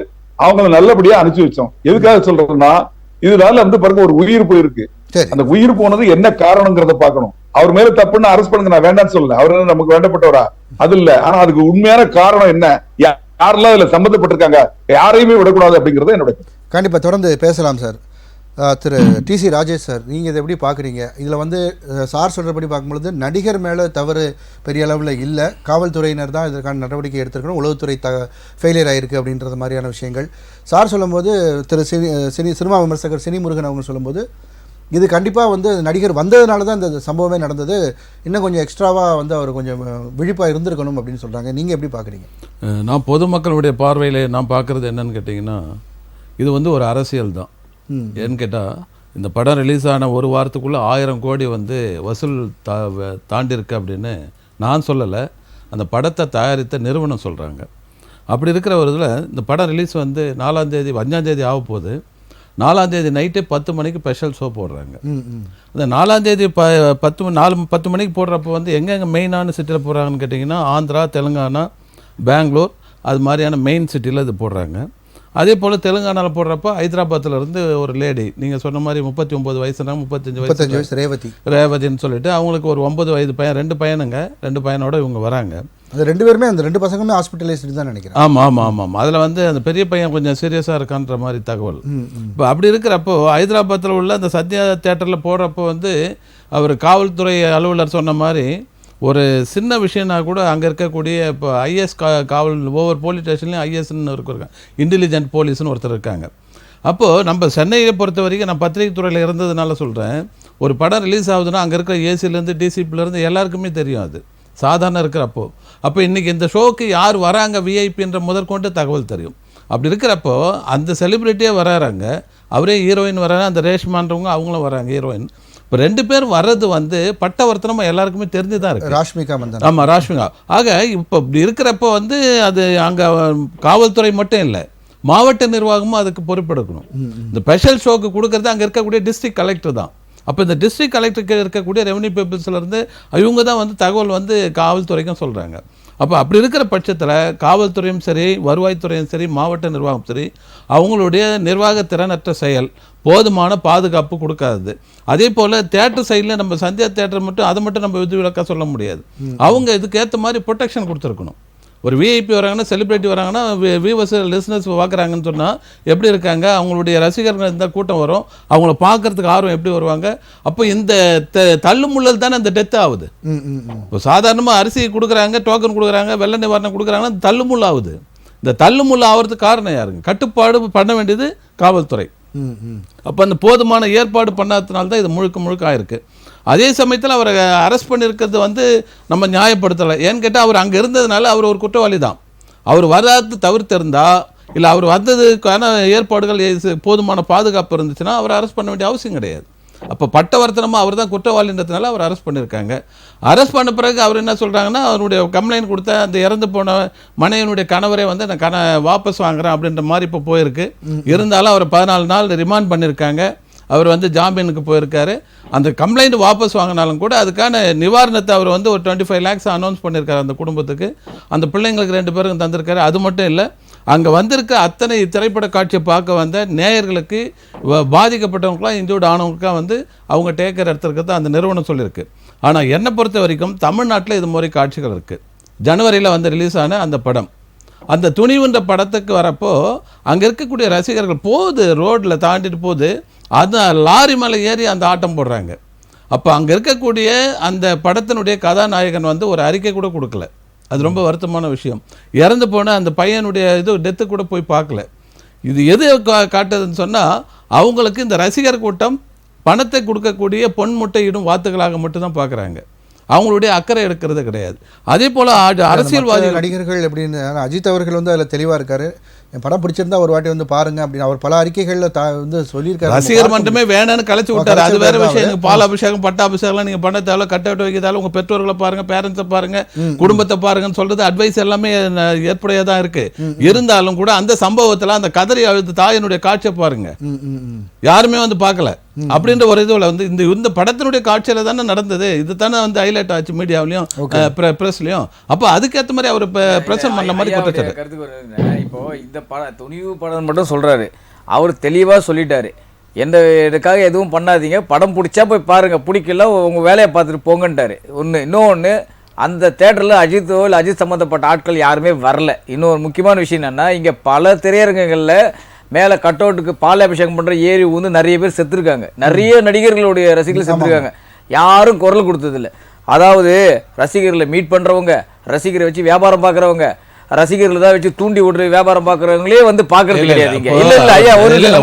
அவங்களை நல்லபடியா அனுப்பிச்சு வச்சோம். எதுக்காக சொல்றதுன்னா, இதனால வந்து பாருங்க ஒரு உயிர் போயிருக்கு. அந்த உயிர் போனது என்ன காரணங்கிறத பாக்கணும். அவர் மேல தப்புன்னு அரெஸ்ட் பண்ணுங்க, நான் வேண்டாம்னு சொல்லல, அவரு நமக்கு வேண்டப்பட்டவரா அது இல்ல. ஆனா அதுக்கு உண்மையான காரணம் என்ன, யாரெல்லாம் இதுல சம்பந்தப்பட்டிருக்காங்க, யாரையுமே விடக்கூடாது அப்படிங்கறது என்னோட. கண்டிப்பா தொடர்ந்து பேசலாம் சார். திரு டிசி ராஜேஷ் சார், நீங்கள் இதை எப்படி பார்க்குறீங்க? இதில் வந்து சார் சொல்கிறபடி பார்க்கும்பொழுது நடிகர் மேலே தவறு பெரிய அளவில் இல்லை, காவல்துறையினர் தான் இதற்கான நடவடிக்கை எடுத்துருக்கணும், உளவுத்துறை ஃபெயிலியர் ஆகிருக்கு அப்படின்றது மாதிரியான விஷயங்கள் சார் சொல்லும்போது, திரு சினிமா விமர்சகர் சினிமுருகன் அவங்க சொல்லும்போது, இது கண்டிப்பாக வந்து நடிகர் வந்ததுனால தான் இந்த சம்பவமே நடந்தது, இன்னும் கொஞ்சம் எக்ஸ்ட்ராவாக வந்து அவர் கொஞ்சம் விழிப்பாக இருந்திருக்கணும் அப்படின்னு சொல்கிறாங்க. நீங்கள் எப்படி பார்க்குறீங்க? நான் பொதுமக்களுடைய பார்வையில் நான் பார்க்குறது என்னன்னு கேட்டிங்கன்னா, இது வந்து ஒரு அரசியல் தான். ஏன்னு கேட்டால், இந்த படம் ரிலீஸ் ஆன ஒரு வாரத்துக்குள்ளே 1000 கோடி வந்து வசூல் தாண்டிருக்கு அப்படின்னு நான் சொல்லலை, அந்த படத்தை தயாரித்த நிறுவனம் சொல்கிறாங்க. அப்படி இருக்கிற ஒரு இதில் இந்த படம் ரிலீஸ் வந்து 4ஆம் தேதி 5ஆம் தேதி ஆக போகுது. 4ஆம் தேதி நைட்டே 10 மணிக்கு ஸ்பெஷல் ஷோ போடுறாங்க. அந்த 4ஆம் தேதி 10 மணிக்கு போடுறப்போ வந்து எங்கெங்கே மெயினான சிட்டியில் போடுறாங்கன்னு கேட்டிங்கன்னா, ஆந்திரா, தெலுங்கானா, பெங்களூர், அது மாதிரியான மெயின் சிட்டியில் இது போடுறாங்க. அதே போல் தெலுங்கானாவில் போடுறப்போ ஹைதராபாத்தில் இருந்து ஒரு லேடி, நீங்கள் சொன்ன மாதிரி 39 வயசுனா 35 வயசு ரேவதின்னு சொல்லிட்டு, அவங்களுக்கு ஒரு 9 வயது பையன், 2 பையனுங்க, 2 பையனோட இவங்க வராங்க. அது 2 பேருமே அந்த 2 பசங்களுமே ஹாஸ்பிட்டலைஸ்டு தான் நினைக்கிறேன். ஆமாம். அதில் வந்து அந்த பெரிய பையன் கொஞ்சம் சீரியஸாக இருக்கான்ற மாதிரி தகவல். இப்போ அப்படி இருக்கிறப்போ ஹைதராபாத்தில் உள்ள அந்த சத்யா தேட்டரில் போடுறப்போ வந்து அவர் காவல்துறை அலுவலர் சொன்ன மாதிரி ஒரு சின்ன விஷயம்னா கூட அங்கே இருக்கக்கூடிய இப்போ ஐஎஸ் காவல் ஒவ்வொரு போலீஸ் ஸ்டேஷன்லையும் ஐஎஸ்ன்னு இருக்காங்க, இன்டெலிஜென்ட் போலீஸ்னு ஒருத்தர் இருக்காங்க. அப்போது நம்ம சென்னையை பொறுத்த வரைக்கும் நான் பத்திரிகை துறையில் இருந்ததுனால சொல்கிறேன், ஒரு படம் ரிலீஸ் ஆகுதுன்னா அங்கே இருக்கிற ஏசிலேருந்து டிசிபிலேருந்து எல்லாருக்குமே தெரியும். அது சாதாரண இருக்கிறப்போ அப்போ இன்றைக்கி இந்த ஷோக்கு யார் வராங்க விஐபின்ற முதற்கொண்டு தகவல் தெரியும். அப்படி இருக்கிறப்போ அந்த செலிப்ரிட்டியே வராங்க, அவரே ஹீரோயின் வராங்க, அந்த ரேஷ்மான்றவங்க அவங்களும் வராங்க ஹீரோயின். இப்போ 2 பேர் வர்றது வந்து பட்டவர்த்தனமாக எல்லாருக்குமே தெரிஞ்சு தான் இருக்குது. ராஷ்மிகா மந்தன். ஆமாம், ராஷ்மிகா. ஆக இப்போ இப்படி இருக்கிறப்போ வந்து அது அங்கே காவல்துறை மட்டும் இல்லை, மாவட்ட நிர்வாகமும் அதுக்கு பொறுப்பெடுக்கணும். இந்த ஸ்பெஷல் ஷோக்கு கொடுக்கறது அங்கே இருக்கக்கூடிய டிஸ்ட்ரிக்ட் கலெக்டர் தான். அப்போ இந்த டிஸ்ட்ரிக்ட் கலெக்டருக்கு இருக்கக்கூடிய ரெவன்யூ பீப்புள்ஸ்லேருந்து இவங்க தான் வந்து தகவல் வந்து காவல்துறைக்கும் சொல்கிறாங்க. அப்போ அப்படி இருக்கிற பட்சத்தில் காவல்துறையும் சரி, வருவாய்த்துறையும் சரி, மாவட்ட நிர்வாகம் சரி, அவங்களுடைய நிர்வாக திறனற்ற செயல், போதுமான பாதுகாப்பு கொடுக்காதது. அதே போல் தேட்டர் சைடில் நம்ம சந்தியா தேட்டர் மட்டும் அதை மட்டும் நம்ம விதிவிலக்காக சொல்ல முடியாது. அவங்க இதுக்கேற்ற மாதிரி ப்ரொடெக்ஷன் கொடுத்துருக்கணும். ஒரு விஐபி வராங்கன்னா, செலிப்ரிட்டி வராங்கன்னா, வியூவர்ஸ் லிசனர்ஸ் பார்க்குறாங்கன்னு சொன்னால் எப்படி இருக்காங்க, அவங்களுடைய ரசிகர்கள் இந்த கூட்டம் வரும், அவங்கள பார்க்குறதுக்கு ஆர்வம் எப்படி வருவாங்க. அப்போ இந்த தள்ளுமுள்ளல் தானே இந்த டெத் ஆகுது. இப்போ சாதாரணமாக அரிசி கொடுக்குறாங்க, டோக்கன் கொடுக்குறாங்க, வெள்ள நிவாரணம் கொடுக்குறாங்கன்னா தள்ளுமுள் ஆகுது. இந்த தள்ளுமுள் ஆகிறதுக்கு காரணம் யாருங்க? கட்டுப்பாடு பண்ண வேண்டியது காவல்துறை. அப்போ அந்த போதுமான ஏற்பாடு பண்ணாததுனால தான் இது முழுக்க ஆயிருக்கு. அதே சமயத்தில் அவரை அரெஸ்ட் பண்ணியிருக்கிறது வந்து நம்ம நியாயப்படுத்தலை. ஏன்னு கேட்டால் அவர் அங்கே இருந்ததுனால அவர் ஒரு குற்றவாளி தான். அவர் வராது தவிர்த்திருந்தா, இல்லை அவர் வந்ததுக்கான ஏற்பாடுகள் போதுமான பாதுகாப்பு இருந்துச்சுன்னா அவரை அரெஸ்ட் பண்ண வேண்டிய அவசியம் கிடையாது. அப்போ பட்டவர்த்தனமாக அவர் தான் குற்றவாளின்றதுனால அவர் அரெஸ்ட் பண்ணியிருக்காங்க. அரெஸ்ட் பண்ண பிறகு அவர் என்ன சொல்கிறாங்கன்னா, அவருடைய கம்ப்ளைண்ட் கொடுத்த அந்த இறந்து போன மனைவியினுடைய கணவரே வந்து நான் வாபஸ் வாங்குறேன் அப்படின்ற மாதிரி இப்போ போயிருக்கு. இருந்தாலும் அவர் 14 நாள் ரிமாண்ட் பண்ணியிருக்காங்க. அவர் வந்து ஜாமீனுக்கு போயிருக்காரு. அந்த கம்ப்ளைண்ட் வாபஸ் வாங்கினாலும் கூட அதுக்கான நிவாரணத்தை அவர் வந்து ஒரு 25 lakhs அனௌன்ஸ் பண்ணியிருக்காரு அந்த குடும்பத்துக்கு. அந்த பிள்ளைங்களுக்கு 2 பேருக்கும் தந்திருக்காரு. அது மட்டும் இல்லை, அங்கே வந்திருக்க அத்தனை திரைப்பட காட்சியை பார்க்க வந்த நேயர்களுக்கு, பாதிக்கப்பட்டவங்களாம் இன்ஜூர்ட் ஆனவங்களுக்காக வந்து அவங்க டேக்கர் எடுத்துருக்கிறது அந்த நிறுவனம் சொல்லியிருக்கு. ஆனால் என்னை பொறுத்த வரைக்கும் தமிழ்நாட்டில் இது மாதிரி காட்சிகள் இருக்குது. ஜனவரியில் வந்து ரிலீஸ் ஆன அந்த படம், அந்த துணிவுன்ற படத்துக்கு வரப்போ அங்கே இருக்கக்கூடிய ரசிகர்கள் போகுது, ரோட்டில் தாண்டிட்டு போகுது, அது லாரி மேலே ஏறி அந்த ஆட்டம் போடுறாங்க. அப்போ அங்கே இருக்கக்கூடிய அந்த படத்தினுடைய கதாநாயகன் வந்து ஒரு அறிக்கை கூட கொடுக்கல. அது ரொம்ப வருத்தமான விஷயம். இறந்து போன அந்த பையனுடைய டெத்து கூட போய் பார்க்கல. இது எது காட்டுதுன்னு சொன்னால், அவங்களுக்கு இந்த ரசிகர் கூட்டம் பணத்தை கொடுக்கக்கூடிய பொன் முட்டையிடும் வாத்துகளாக மட்டும்தான் பார்க்குறாங்க. அவங்களுடைய அக்கறை எடுக்கிறது கிடையாது. அதே போல் அரசியல்வாதி நடிகர்கள் எப்படின்னு அஜித் அவர்கள் வந்து அதில் தெளிவாக இருக்காரு. என் படம் பிடிச்சிருந்தா ஒரு வாட்டி வந்து பாருங்க அப்படின்னு அவர் பல அறிக்கைகளில் வந்து சொல்லியிருக்காரு. ரசிகர் மட்டுமே வேணும்னு கலைச்சி விட்டார். அது வேற விஷயம். எனக்கு பால் அபிஷேகம், பட்டாபிஷேகம்லாம் நீங்கள் பண்ண தேவை, கட் அவுட் வைக்கிறதால உங்கள் பெற்றோர்களை பாருங்க, பேரண்ட்ஸை பாருங்க, குடும்பத்தை பாருங்கன்னு சொல்றது அட்வைஸ் எல்லாமே ஏற்புடையாக தான் இருக்கு. இருந்தாலும் கூட அந்த சம்பவத்தில் அந்த கதறி அழுது தாயினுடைய காட்சியை பாருங்க, யாருமே வந்து பார்க்கல. அப்படின்ற ஒரு இதுல வந்து இந்த படத்தினுடைய காட்சியில தானே நடந்தது. இது தானே வந்து ஹைலைட் ஆச்சு மீடியாவிலையும் பிரஸ்லயும். அப்போ அதுக்கேற்ற மாதிரி அவர் பிரசன்ட் பண்ண மாதிரி கருத்துக்கு. இப்போ இந்த படம் துணிவு படம் மட்டும் சொல்றாரு, அவர் தெளிவாக சொல்லிட்டாரு, எந்த இதுக்காக எதுவும் பண்ணாதீங்க, படம் பிடிச்சா போய் பாருங்க, பிடிக்கல உங்க வேலையை பார்த்துட்டு போங்கன்ட்டாரு. ஒன்று. இன்னொன்று, அந்த தேட்டரில் அஜித்தோ இல்லை அஜித் சம்மந்தப்பட்ட ஆட்கள் யாருமே வரல. இன்னொரு முக்கியமான விஷயம் என்னன்னா, இங்கே பல திரையரங்குகளில் மேலே கட் அவுட்டுக்கு பால் அபிஷேகம் பண்ணுற ஏறி வந்து நிறைய பேர் செத்துருக்காங்க. நிறைய நடிகர்களுடைய ரசிகர்கள் செத்துருக்காங்க. யாரும் குரல் கொடுத்ததில்லை. அதாவது ரசிகர்களை மீட் பண்ணுறவங்க, ரசிகரை வச்சு வியாபாரம் பார்க்குறவங்க, ரசிகர்கள் தான் வச்சு தூண்டி விடுற வியாபாரம் பார்க்குறவங்களே வந்து பார்க்கறது கிடையாது.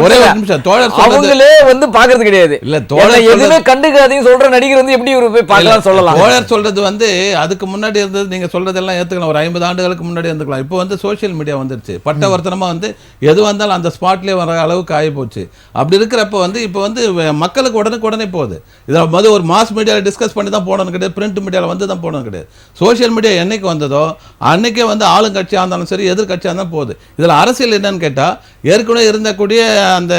ஒரே அவங்களே வந்து பார்க்கறது கிடையாது. எதுவுமே கண்டுக்காதீங்க சொல்ற நடிகர் வந்து எப்படி ஒரு போய் பார்க்கலாம் சொல்லலாம். தோழர் சொல்றது வந்து அதுக்கு முன்னாடி இருந்தது. நீங்க சொல்றதெல்லாம் ஏத்துக்கலாம். ஒரு 50 ஆண்டுகளுக்கு முன்னாடி இருந்துக்கலாம். இப்போ வந்து சோசியல் மீடியா வந்துருச்சு. பட்டவர்த்தனமா வந்து எது வந்தாலும் அந்த ஸ்பாட்லேயே வர அளவுக்கு ஆகி போச்சு. அப்படி இருக்கிறப்ப வந்து இப்போ வந்து மக்களுக்கு உடனே போகுது. இதில் வந்து ஒரு மாஸ் மீடியாவில் டிஸ்கஸ் பண்ணி தான் போனது கிடையாது, பிரிண்ட் மீடியாவில் வந்து தான் போனது கிடையாது. சோசியல் மீடியா என்னைக்கு வந்ததோ அன்னைக்கே வந்து ஆளுங்கட்சியாக இருந்தாலும் சரி, எதிர்கட்சியாக இருந்தாலும் போகுது. இதில் அரசியல் என்னன்னு கேட்டால், ஏற்கனவே இருந்தக்கூடிய அந்த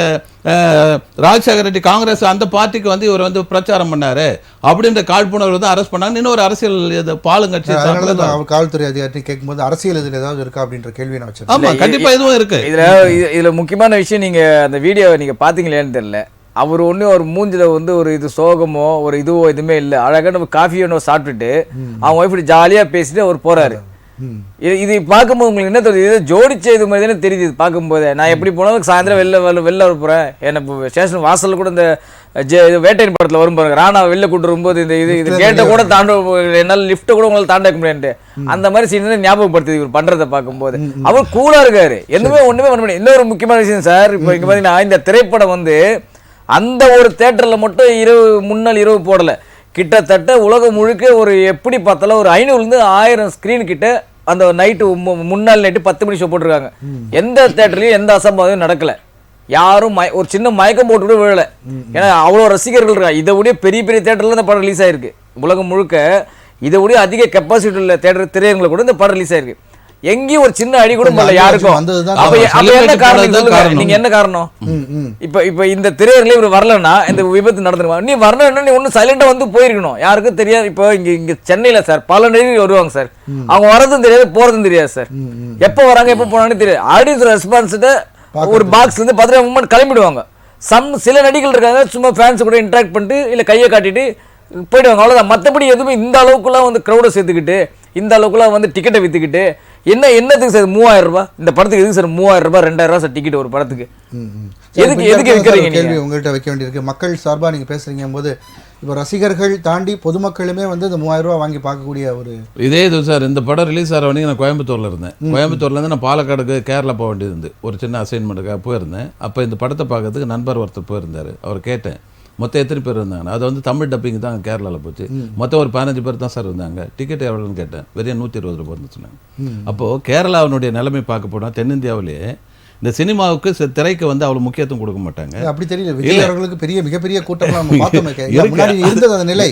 ராஜசேகர ரெட்டி காங்கிரஸ் அந்த பார்ட்டிக்கு வந்து இவர் வந்து பிரச்சாரம் பண்ணாரு அப்படின்ற காழ்ப்புணர்வு தான் அரெஸ்ட் பண்ணாங்க. இன்னொரு அரசியல் பாலுங்கட்சி காவல்துறை அதிகாரி கேட்கும்போது அரசியல் இதில் ஏதாவது இருக்கா அப்படின்ற கேள்வி நான் வச்சேன். ஆமா, கண்டிப்பா இதுவும் இருக்கு. இதுல முக்கியமான விஷயம், நீங்க அந்த வீடியோவை நீங்க பாத்தீங்களேன்னு தெரியல, அவர் ஒன்றும் ஒரு மூஞ்சில் வந்து ஒரு இது சோகமோ ஒரு இதுவோ எதுவுமே இல்லை. அழகாக நம்ம காஃபி ஒன்று சாப்பிட்டுட்டு அவங்க ஒய்ஃப் ஜாலியாக பேசிட்டு அவர் போறாரு. இது பார்க்கும்போது உங்களுக்கு என்ன தெரியுது, இது ஜோடிச்ச இது மாதிரி தானே தெரியுது பார்க்கும்போது. நான் எப்படி போனாலும் சாயந்தரம் வெளில போகிறேன், என்ன இப்போ ஸ்டேஷன் வாசலில் கூட இந்த வேட்டையின் படத்தில் வரும் பாருங்க, ராணா வெளில கூட்டு வரும்போது இது கேட்டை கூட தாண்ட என்னால் லிஃப்ட்டை கூட உங்களால் தாண்ட முடியாது, அந்த மாதிரி சீன் ஞாபகப்படுத்துது இவர் பண்றதை பார்க்கும்போது. அவர் கூலா இருக்காரு, ஒண்ணுமே பண்ண முடியாது. இன்னொரு முக்கியமான விஷயம் சார், இப்போ இங்க பாத்தீங்கன்னா இந்த திரைப்படம் வந்து அந்த ஒரு தியேட்டர்ல மட்டும் முன்னாள் இரவு போடல, கிட்டத்தட்ட உலகம் முழுக்க ஒரு எப்படி பார்த்தாலும் ஒரு 500 to 1000 ஸ்கிரீன் கிட்ட அந்த நைட்டு முன்னாள் நைட்டு 10 மணி ஷோ போட்டிருக்காங்க. எந்த தியேட்டர்லயும் எந்த அசம்பாவிதம் நடக்கல, யாரும் ஒரு சின்ன மயக்கம் போட்டு கூட விழல. ஏன்னா அவ்வளோ ரசிகர்கள் இருக்கா. இதை விட பெரிய பெரிய தியேட்டர்ல இந்த படம் ரிலீஸ் ஆயிருக்கு. உலகம் முழுக்க இதை விட அதிக கெப்பாசிட்டி உள்ள தியேட்டர் திரையரங்களை கூட இந்த படம் ரிலீஸ் ஆயிருக்கு. எங்கேயும் ஒரு சின்ன அடி கூட பண்ணல யாருக்கும். என்ன காரணம், நீங்க என்ன காரணம்? இப்ப இந்த திரையரங்களே இவர் வரலன்னா இந்த விபத்து நடந்துருவா. நீ வரணும், நீ ஒன்னும் சைலண்டா வந்து போயிருக்கணும், யாருக்கும் தெரியாது. இப்போ இங்க சென்னையில சார் பல நடிகர்கள் வருவாங்க சார், அவங்க வரதும் தெரியாது போறதும் தெரியாது சார், எப்ப வராங்க எப்ப போனான்னு தெரியாது. ஆடியன்ஸ் ரெஸ்பான்ஸ்ட ஒரு பாக்ஸ்ல இருந்து 15 மூமெண்ட் கிளம்பிடுவாங்க. சில நடிகர்கள் இருக்காங்க சும்மா ஃபேன்ஸ் கூட இன்டராக்ட் பண்ணிட்டு இல்ல கையை காட்டிட்டு போயிடுவாங்க, அவ்வளவுதான். மற்றபடி எதுவுமே இந்த அளவுக்குலாம் வந்து க்ரௌடை சேர்த்துக்கிட்டு இந்த அளவுக்குலாம் வந்து டிக்கெட்டை வித்துக்கிட்டு என்னத்துக்கு சார் 3000 ரூபாய் இந்த படத்துக்கு, எதுக்கு சார் 3000 ரூபாய் 2000 சார் டிக்கெட் ஒரு படத்துக்கு? எதுக்கு விற்கிறீங்க? கேள்வி உங்கள்கிட்ட வைக்க வேண்டியிருக்கு. மக்கள் சார்பா நீங்க பேசுறீங்க போது இப்போ ரசிகர்கள் தாண்டி பொதுமக்களுமே வந்து இந்த 3000 ரூபாய் வாங்கி பார்க்கக்கூடிய ஒரு இதே இது சார். இந்த படம் ரிலீஸ் ஆகிற வரைக்கும் நான் கோயம்புத்தூர்ல இருந்தேன். கோயம்புத்தூர்லேருந்து நான் பாலக்காடுக்கு கேரளா போக வேண்டியது இருந்து ஒரு சின்ன அசைன்மெண்ட்டுக்காக போயிருந்தேன். அப்போ இந்த படத்தை பார்க்கறதுக்கு நண்பர் ஒருத்தர் போயிருந்தார். அவர் கேட்டேன் மொத்தம் எத்தனை பேர் இருந்தாங்க. அது வந்து தமிழ் டப்பிங் தான் கேரளாவில் போச்சு. மொத்தம் ஒரு 15 பேர் தான் சார் இருந்தாங்க. டிக்கெட் எவ்வளோன்னு கேட்டேன், வெறும் 120 ரூபாய் சொன்னாங்க. அப்போது கேரளாவினுடைய நிலைமை பார்க்க போனால் தென்னிந்தியாவிலேயே இந்த சினிமாவுக்கு திரைக்கு வந்து அவ்வளவு முக்கியத்துவம் கொடுக்க மாட்டாங்க. அப்படி தெரியல. விஜய் அவர்களுக்கு மிகப்பெரிய கூட்டம் இருந்தது அந்த நிலை.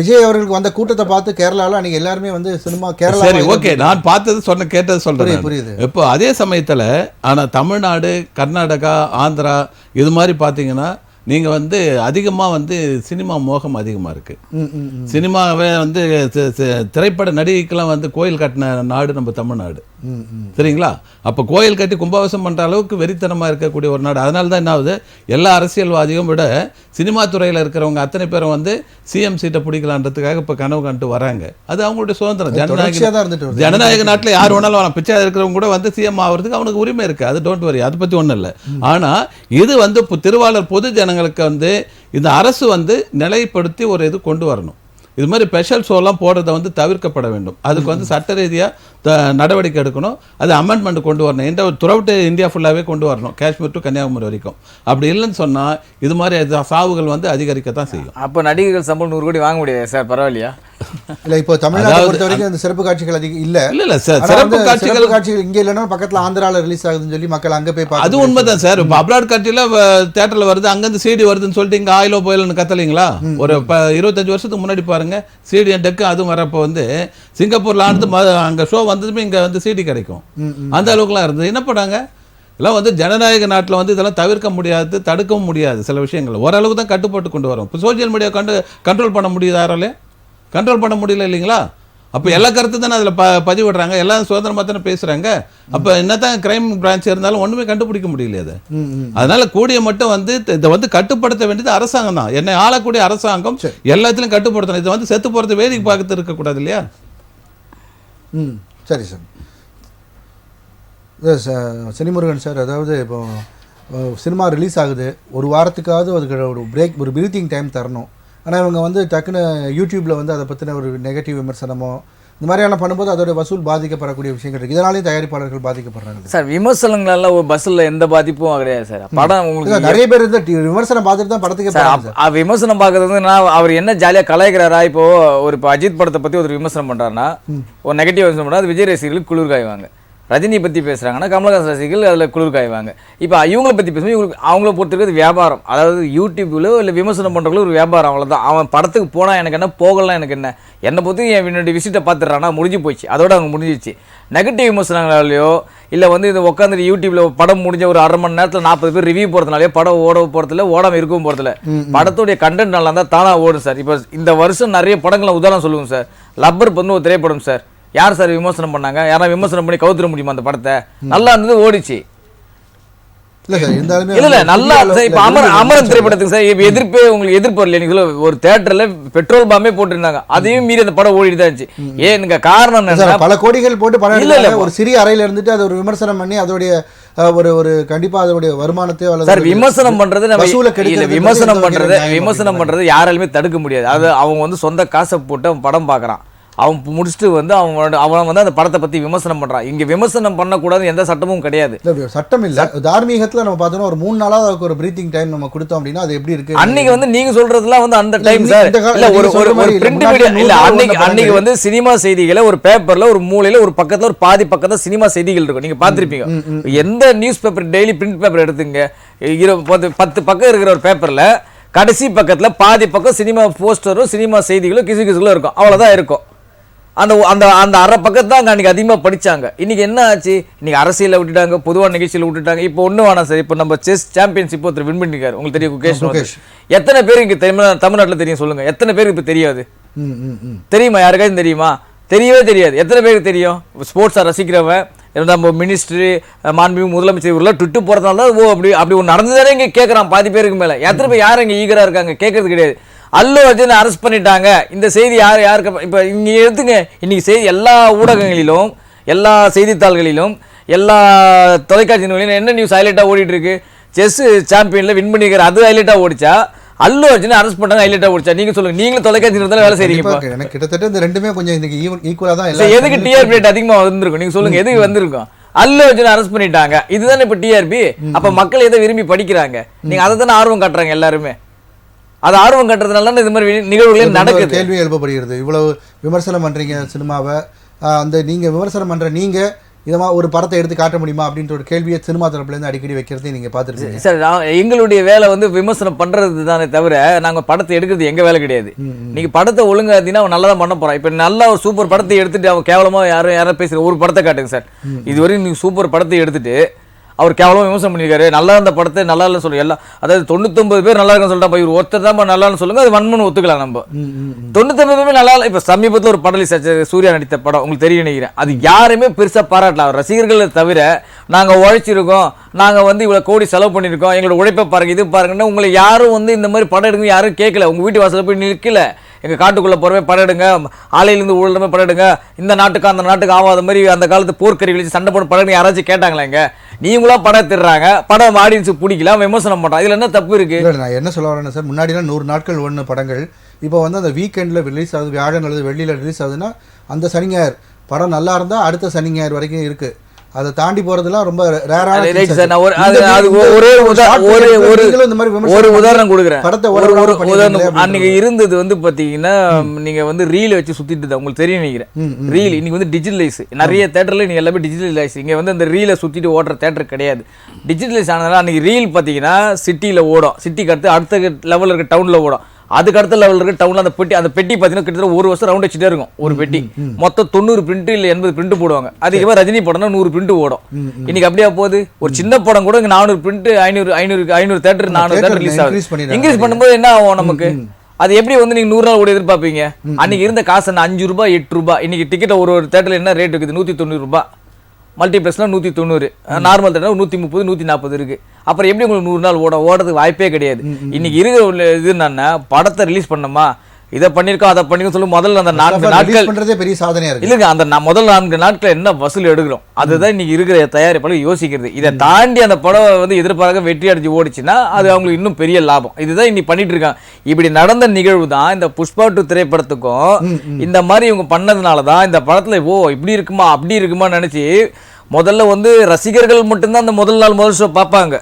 விஜய் அவர்களுக்கு வந்த கூட்டத்தை பார்த்து கேரளாவில் நீங்க எல்லாருமே வந்து சினிமா கேரளா. சரி, ஓகே, நான் பார்த்தது கேட்டது சொல்றேன், புரியுது. இப்போ அதே சமயத்துல ஆனா தமிழ்நாடு, கர்நாடகா, ஆந்திரா இது மாதிரி பார்த்தீங்கன்னா நீங்கள் வந்து அதிகமாக வந்து சினிமா மோகம் அதிகமாக இருக்குது. சினிமாவே வந்து திரைப்பட நடிகைக்கெல்லாம் வந்து கோயில் கட்டின நாடு நம்ம தமிழ்நாடு, சரிங்களா? அப்போ கோயில் கட்டி கும்பாபிஷேகம் பண்ணுற அளவுக்கு வெறித்தனமாக இருக்கக்கூடிய ஒரு நாடு. அதனால தான் என்ன ஆகுது, எல்லா அரசியல்வாதியும் விட சினிமா துறையில் இருக்கிறவங்க அத்தனை பேரும் வந்து சிஎம் சீட்டை பிடிக்கலான்றதுக்காக இப்போ கனவு கண்டு வராங்க. அது அவங்களுடைய சுதந்திரம். ஜனநாயக நாட்டில் யார் வேணாலும் வரலாம். பிச்சை இருக்கிறவங்க கூட வந்து சிஎம் ஆகிறதுக்கு அவனுக்கு உரிமை இருக்குது. அது டோன்ட் வரி, அதை பற்றி ஒன்றும் இல்லை. ஆனால் இது வந்து இப்போ திருவாளர் பொது ஜனங்களுக்கு வந்து இந்த அரசு வந்து நிலைப்படுத்தி ஒரு இது கொண்டு வரணும். இது மாதிரி ஸ்பெஷல் ஷோலாம் போடுறதை வந்து தவிர்க்கப்பட வேண்டும். அதுக்கு வந்து சட்ட ரீதியாக நடவடிக்கை எடுக்கணும். அது அமெண்ட்மெண்ட் கொண்டு வரணும். எந்த த்ரூஅவுட் இந்தியா ஃபுல்லாகவே கொண்டு வரணும், காஷ்மீர் டு கன்னியாகுமரி வரைக்கும். அப்படி இல்லைன்னு சொன்னால் இது மாதிரி சாவுகள் வந்து அதிகரிக்கத்தான் செய்யும். அப்போ நடிகர்கள் சம்பளம் 100 கோடி வாங்க முடியாது சார், பரவாயில்லையா? இல்லை, இப்போ தமிழ்நாட்டை பொறுத்த வரைக்கும் அந்த சிறப்பு காட்சிகள் அதிகம் இல்லை சார். சிறப்பு காட்சிகள் இங்கே இல்லைன்னா பக்கத்தில் ஆந்திராவில் ரிலீஸ் ஆகுதுன்னு சொல்லி மக்கள் அங்கே போய் பார்த்து. அது உண்மைதான் சார். இப்போ அப்ராட் காட்சியில் தேட்டரில் வருது, அங்கேருந்து சிடி வருதுன்னு சொல்லிட்டு இங்கே ஆயிலோ போயிலன்னு கத்தலைங்களா? ஒரு 25 வருஷத்துக்கு முன்னாடி பாருங்க, சிடி அண்ட் டெக்கு அதுவும் வரப்போ வந்து சிங்கப்பூர்ல ஆனது அங்கே ஷோ வந்ததுமே இங்கே வந்து சிடி கிடைக்கும். அந்த அளவுக்குலாம் இருந்தது. என்ன பண்ணாங்க எல்லாம் வந்து ஜனநாயக நாட்டில் வந்து இதெல்லாம் தவிர்க்க முடியாது, தடுக்கவும் முடியாது. சில விஷயங்கள் ஓரளவுக்கு தான் கட்டுப்பட்டு கொண்டு வரும். இப்போ சோசியல் மீடியா கண்ட்ரோல் பண்ண முடியுது, யாராலே கண்ட்ரோல் பண்ண முடியல இல்லைங்களா? அப்போ எல்லா கருத்து தானே அதில் பதிவிடுறாங்க, எல்லாம் சுதந்திரமாக தானே பேசுகிறாங்க. அப்போ என்னதான் கிரைம் பிரான்ச் இருந்தாலும் ஒன்றுமே கண்டுபிடிக்க முடியல. அது அதனால கூடிய மட்டும் வந்து இதை வந்து கட்டுப்படுத்த வேண்டியது அரசாங்கம் தான். என்னை ஆளக்கூடிய அரசாங்கம் எல்லாத்திலும் கட்டுப்படுத்தணும். இதை வந்து செத்து போகிறது வேடிக்கை பார்த்து இருக்கக்கூடாது இல்லையா? சரி சார். சினிமுருகன் சார், அதாவது இப்போ சினிமா ரிலீஸ் ஆகுது, ஒரு வாரத்துக்காவது அதுக்கு ஒரு பிரேக், ஒரு பிரீத்திங் டைம் தரணும். ஆனால் இவங்க வந்து டக்குன்னு யூடியூப்பில் வந்து அதை பற்றின ஒரு நெகட்டிவ் விமர்சனமோ இந்த மாதிரியான பண்ணும்போது அதோட வசூல் பாதிக்கப்படக்கூடிய விஷயங்கள் இருக்குது. இதனாலேயும் தயாரிப்பாளர்கள் பாதிக்கப்படுறாங்க சார். விமர்சனங்களால ஒரு பஸ்ஸில் எந்த பாதிப்பும் கிடையாது சார். படம் உங்களுக்கு நிறைய பேர் இந்த விமர்சனம் பார்த்துட்டு தான் படத்துக்கு சார். விமர்சனம் பார்க்கறது வந்து நான் அவர் என்ன ஜாலியாக கலாய்க்கிறாரா? இப்போ அஜித் படத்தை பற்றி ஒரு விமர்சனம் பண்ணுறாருன்னா, ஒரு நெகட்டிவ் விமர்சனம் பண்ணுறா, அது விஜய் ரசிகர்களுக்கு குளிர்காய்வாங்க. ரஜினி பற்றி பேசுகிறாங்கன்னா கமலஹாசன் ரசிகர்கள் அதில் குளிர்காய்வாங்க. இப்போ இவங்களை பற்றி பேசும்போது இவங்களுக்கு அவங்கள பொறுத்திருக்கிறது வியாபாரம். அதாவது யூடியூப்ல இல்லை விமர்சனம் பண்ணுறவங்களும் ஒரு வியாபாரம், அவ்வளோதான். அவன் படத்துக்கு போனால் எனக்கு என்ன, போகலாம் எனக்கு என்ன, என்னை பொறுத்து என்னுடைய விசிட்டை பார்த்துட்றானா முடிஞ்சு போச்சு, அதோட அவங்க முடிஞ்சிச்சு. நெகட்டிவ் விமர்சனங்களாலேயோ இல்லை வந்து இது உட்காந்துட்டு யூடியூப்ல படம் முடிஞ்ச ஒரு 1/2 மணி நேரத்தில் 40 பேர் ரிவ்யூ போகிறதுனாலே படம் ஓட போகிறதில்ல, ஓடாமல் இருக்கவும் போகிறதில்ல. படத்துடைய கண்டென்ட் நல்லா இருந்தால் தானாக ஓடும் சார். இப்போ இந்த வருஷம் நிறைய படங்களை உதாரணம் சொல்லுவோம் சார். லப்பர் வந்து ஒரு திரைப்படம் சார். யார் சார் விமர்சனம் பண்ணாங்க? யாராவது விமர்சனம் பண்ணி கவுத்துற முடியுமா? அந்த படத்தை நல்லா இருந்தது, ஓடிச்சு. இல்ல சார் இருந்தாலுமே இல்ல நல்லா இப்ப அமரன் திரைப்படத்துக்கு சார் இப்ப எதிர்ப்பே உங்களுக்கு எதிர்ப்பு வரல. நீங்க ஒரு தியேட்டர்ல பெட்ரோல் பாம்பே போட்டிருந்தாங்க, அதையும் மீறி அந்த படம் ஓடிட்டு தான் இருந்துச்சு. ஏன் காரணம் என்ன, பல கோடிகள் போட்டு படம் இல்ல ஒரு சிறிய அறையில இருந்துட்டு அது ஒரு விமர்சனம் பண்ணி அதோடைய ஒரு கண்டிப்பா அதோடைய வருமானத்தையோ சார் விமர்சனம் பண்றது விமர்சனம் பண்றது யாராலுமே தடுக்க முடியாது. அது அவங்க வந்து சொந்த காசை போட்டு அவன் படம் பாக்குறான், அவன் முடிச்சுட்டு வந்து அவன் வந்து அந்த படத்தை பத்தி விமர்சனம் பண்றான். இங்க விமர்சனம் பண்ணக்கூடாது எந்த சட்டமும் கிடையாது. சட்டம் இல்ல, தார்மீகத்துல நம்ம பார்த்தோம்னா ஒரு 3 நாளா அதுக்கு ஒரு பிரீத்திங் டைம் நம்ம கொடுத்தோம் அப்படின்னா அது எப்படி இருக்கு. அன்னைக்கு வந்து நீங்க சொல்றதுலாம் வந்து அந்த டைம் சார் இல்ல ஒரு பிரிண்ட் மீடியா இல்ல. அன்னைக்கு வந்து சினிமா செய்திகளை ஒரு பேப்பர்ல ஒரு மூலையில ஒரு பக்கத்துல ஒரு பாதி பக்கத்துல சினிமா செய்திகள் இருக்கும், நீங்க பாத்திருப்பீங்க. எந்த news paper daily print paper எடுத்துங்க, 10 பக்கம் இருக்கிற ஒரு பேப்பர்ல கடைசி பக்கத்துல பாதி பக்கம் சினிமா போஸ்டரும் சினிமா செய்திகளும் கிசுகிசுகளும் இருக்கும், அவ்வளவுதான் இருக்கும். அந்த அந்த அந்த அரை பக்கத்து தான் அன்னைக்கு அதிகமாக படிச்சாங்க. இன்னைக்கு என்ன ஆச்சு, இன்னைக்கு அரசியலில் விட்டுட்டாங்க, பொதுவான நிகழ்ச்சியில் விட்டுட்டாங்க. இப்போ ஒன்றும் வேணாம் சார், இப்போ நம்ம செஸ் சாம்பியன்ஷிப் ஒருத்தர் வின் பண்ணிருக்காரு, உங்களுக்கு தெரியும் குகேஷ். எத்தனை பேருக்கு இங்கே தமிழ்நாட்டில் தெரியும் சொல்லுங்க, எத்தனை பேருக்கு இப்போ தெரியாது? தெரியுமா, யாருக்காச்சும் தெரியுமா? தெரியவே தெரியாது. எத்தனை பேருக்கு தெரியும்? ஸ்போர்ட்ஸை ரசிக்கிறவன் நம்ம மினிஸ்ட்ரி மாண்புமிகு முதலமைச்சர் இவரெல்லாம் ட்விட்டு போகிறதுனால தான் அப்படி ஒன்று நடந்ததானே இங்கே கேட்குறான் பாதி பேருக்கு மேலே. எத்தனை பேர் யாரும் இங்கே ஈகராக இருக்காங்க, கேட்கறது கிடையாது. அல்லு அர்ஜுன் அரெஸ்ட் பண்ணிட்டாங்க, இந்த செய்தி யாருக்கு இப்போ இங்கே எடுத்துங்க. இன்னைக்கு செய்தி எல்லா ஊடகங்களிலும் எல்லா செய்தித்தாள்களிலும் எல்லா தொலைக்காட்சி நிலையிலும் என்ன நியூஸ் ஹைலைட்டாக ஓடிட்டு இருக்கு, செஸ் சாம்பியனில் வின் பண்ணிக்கிற அது ஹைலைட்டாக ஓடிச்சா, அல்லு அர்ஜுன் அரெஸ்ட் பண்ணாங்க ஹைலைட்டாக ஓடிச்சா? நீங்க சொல்லுங்க, நீங்களும் தொலைக்காட்சி நிலையத்தில் வேலை செய்றீங்க. எனக்கு கிட்டத்தட்ட இந்த ரெண்டுமே கொஞ்சம் இன்னைக்கு ஈக்குவலா தான். எதுக்கு டிஆர்பி ரேட் அதிகமாக வந்திருக்கும் நீங்க சொல்லுங்க, எதுக்கு வந்திருக்கும்? அல்லு அர்ஜுன் அரெஸ்ட் பண்ணிட்டாங்க, இதுதானே இப்போ டிஆர்பி. அப்ப மக்கள் எதை விரும்பி படிக்கிறாங்க, நீங்க அதை தானே ஆர்வம் காட்டுறாங்க எல்லாருமே. அது ஆர்வம் கட்டுறதுனால இந்த மாதிரி நிகழ்வுகளே நடக்குது. கேள்வி எழுப்பப்படுகிறது, இவ்வளவு விமர்சனம் பண்றீங்க சினிமாவை, அந்த நீங்க விமர்சனம் பண்ற நீங்க இதமா ஒரு படத்தை எடுத்து காட்ட முடியுமா அப்படின்ற ஒரு கேள்வியை சினிமா தரப்புல இருந்து அடிக்கடி வைக்கிறதே நீங்க பார்த்துருக்கீங்க சார். எங்களுடைய வேலை வந்து விமர்சனம் பண்றது தானே தவிர நாங்க படத்தை எடுக்கிறது எங்க வேலை கிடையாது. நீங்க படத்தை ஒழுங்கா இருந்தீங்கன்னா அவன் நல்லா தான் பண்ண போறான். இப்ப நல்லா ஒரு சூப்பர் படத்தை எடுத்துட்டு அவன் கேவலமா யாரும் பேசுற ஒரு படத்தை காட்டுங்க சார். இதுவரையும் நீங்க சூப்பர் படத்தை எடுத்துட்டு அவர் கேவலமாக விமர்சனம் பண்ணியிருக்காரு, நல்லா இருந்த படத்தை நல்லா இல்லைன்னு சொல்லுங்க. எல்லாம் அதாவது 99 பேர் நல்லா இருக்குன்னு சொல்லிட்டா இவர் ஒருத்தர் தான் நல்லான்னு சொல்லுங்க, அது வன்மனு ஒத்துக்கலாம். நம்ம 99 பேர் நல்லா இல்லை. இப்போ சமீபத்தில் ஒரு படம் சூர்யா நடித்த படம் உங்களுக்கு தெரியும் நினைக்கிறேன், அது யாருமே பெருசாக பாராட்டலாம். அவர் ரசிகர்களை தவிர நாங்கள் உழைச்சிருக்கோம், நாங்கள் வந்து இவ்வளோ கோடி செலவு பண்ணியிருக்கோம், எங்களோட உழைப்பை பாருங்க இது பாருங்கன்னா உங்களை யாரும் வந்து இந்த மாதிரி படம் எடுங்க யாரும் கேட்கல. உங்கள் வீட்டு வாசலில் போய் நிற்கல, எங்கள் காட்டுக்குள்ளே போகிறவே படம் எடுங்க, ஆலையிலேருந்து ஊழலுமே படம் எடுங்க, இந்த நாட்டுக்கு அந்த நாட்டுக்கு ஆகாத மாதிரி அந்த காலத்து போர்க்கறி வச்சு சண்டை போட படம் யாராச்சும் கேட்டாங்களா? இங்கே நீங்களா படம் திடுறாங்க, படம் ஆடியன்ஸு பிடிக்கல, விமர்சனம் பண்ணுறான், இதில் என்ன தப்பு இருக்குது? நான் என்ன சொல்ல வரேன்னா சார், முன்னாடிலாம் 100 நாட்கள் ஒன்று படங்கள் இப்போ வந்து அந்த வீக்கெண்டில் ரிலீஸ் ஆகுது, வியாழன் அல்லது வெள்ளியில் ரிலீஸ் ஆகுதுன்னா அந்த சனி ஞாயிறு படம் நல்லா இருந்தால் அடுத்த சனி ஞாயிறு வரைக்கும் இருக்குது. அதை தாண்டி போறதெல்லாம் ரொம்ப ரேரான. ஒரு உதாரணம் கொடுக்குறேன். அன்னைக்கு இருந்தது வந்து பாத்தீங்கன்னா நீங்க வந்து ரீல் வச்சு சுத்திட்டு உங்களுக்கு தெரியும் நினைக்கிறேன். ரீல் இன்னைக்கு வந்து டிஜிட்டலைஸ், நிறைய தேட்டர்ல நீங்க எல்லாமே டிஜிட்டலைஸ். இங்க வந்து அந்த ரீலை சுத்திட்டு ஓடுற தேட்டர் கிடையாது, டிஜிட்டலைஸ் ஆனதுனால அன்னைக்கு ரீல் பாத்தீங்கன்னா சிட்டியில ஓடும், சிட்டிக்கு அடுத்த லெவலில் இருக்க டவுன்ல ஓடும், அதுக்கு அடுத்த லெவலில் இருக்க டவுன்ல அந்த பெட்டி பார்த்தீங்கன்னா கிட்டத்தட்ட ஒரு வருஷம் ரவுண்ட் வச்சுட்டே இருக்கும். ஒரு பெட்டி மொத்தம் 90 பிரிண்ட் இல்லை 80 பிரிண்ட் போடுவாங்க. அதிகமாக ரஜினி படம்னா 100 பிரிண்ட் ஓடும். இன்னைக்கு அப்படியே போகுது, ஒரு சின்ன படம் கூட 400 பிரிண்ட் 500 தேட்டர் 400 தேட்டர் ரிலீஸ் ஆகுது. இன்க்ரீஸ் பண்ணும்போது என்ன ஆகும் நமக்கு? அது எப்படி வந்து நீங்க 100 நாள் கூட எதிர்பார்ப்பீங்க? அன்னைக்கு இருந்த காசு 5 ரூபாய் 8 ரூபாய். இன்னைக்கு டிக்கெட் ஒரு தேட்டர்ல என்ன ரேட் இருக்குது? 190 ரூபாய். மல்டிப்ளெக்ஸ்லாம் 190, நார்மல் தேட்டர் 130 140 இருக்கு. அப்புறம் எப்படி உங்களுக்கு 100 நாள் ஓடுறதுக்கு வாய்ப்பே கிடையாது. இன்னைக்கு இருக்கிற இது என்னன்னா, படத்தை ரிலீஸ் பண்ணோமா, இதை பண்ணிருக்கோம் அதை பண்ணிருக்கோம் சொல்லி முதல்ல அந்த 4 நாட்கள் பண்றதே பெரிய சாதனையா இருக்கு. இல்லைங்க, அந்த முதல் 4 நாட்கள் என்ன வசூல் எடுக்கிறோம் அதுதான் இன்னைக்கு இருக்கிற தயாரிப்பாளர் யோசிக்கிறது. இதை தாண்டி அந்த படம் வந்து எதிர்பார்க்க வெற்றி அடைஞ்சு ஓடிச்சுன்னா அது அவங்களுக்கு இன்னும் பெரிய லாபம். இதுதான் இன்னைக்கு பண்ணிட்டு இருக்காங்க. இப்படி நடந்த நிகழ்வு தான் இந்த புஷ்பா 2 திரைப்படத்துக்கும் இந்த மாதிரி இவங்க பண்ணதுனாலதான் இந்த படத்துல இப்படி இருக்குமா அப்படி இருக்குமா நினைச்சு முதல்ல வந்து ரசிகர்கள் மட்டும்தான் அந்த முதல் ஷோ பார்ப்பாங்க.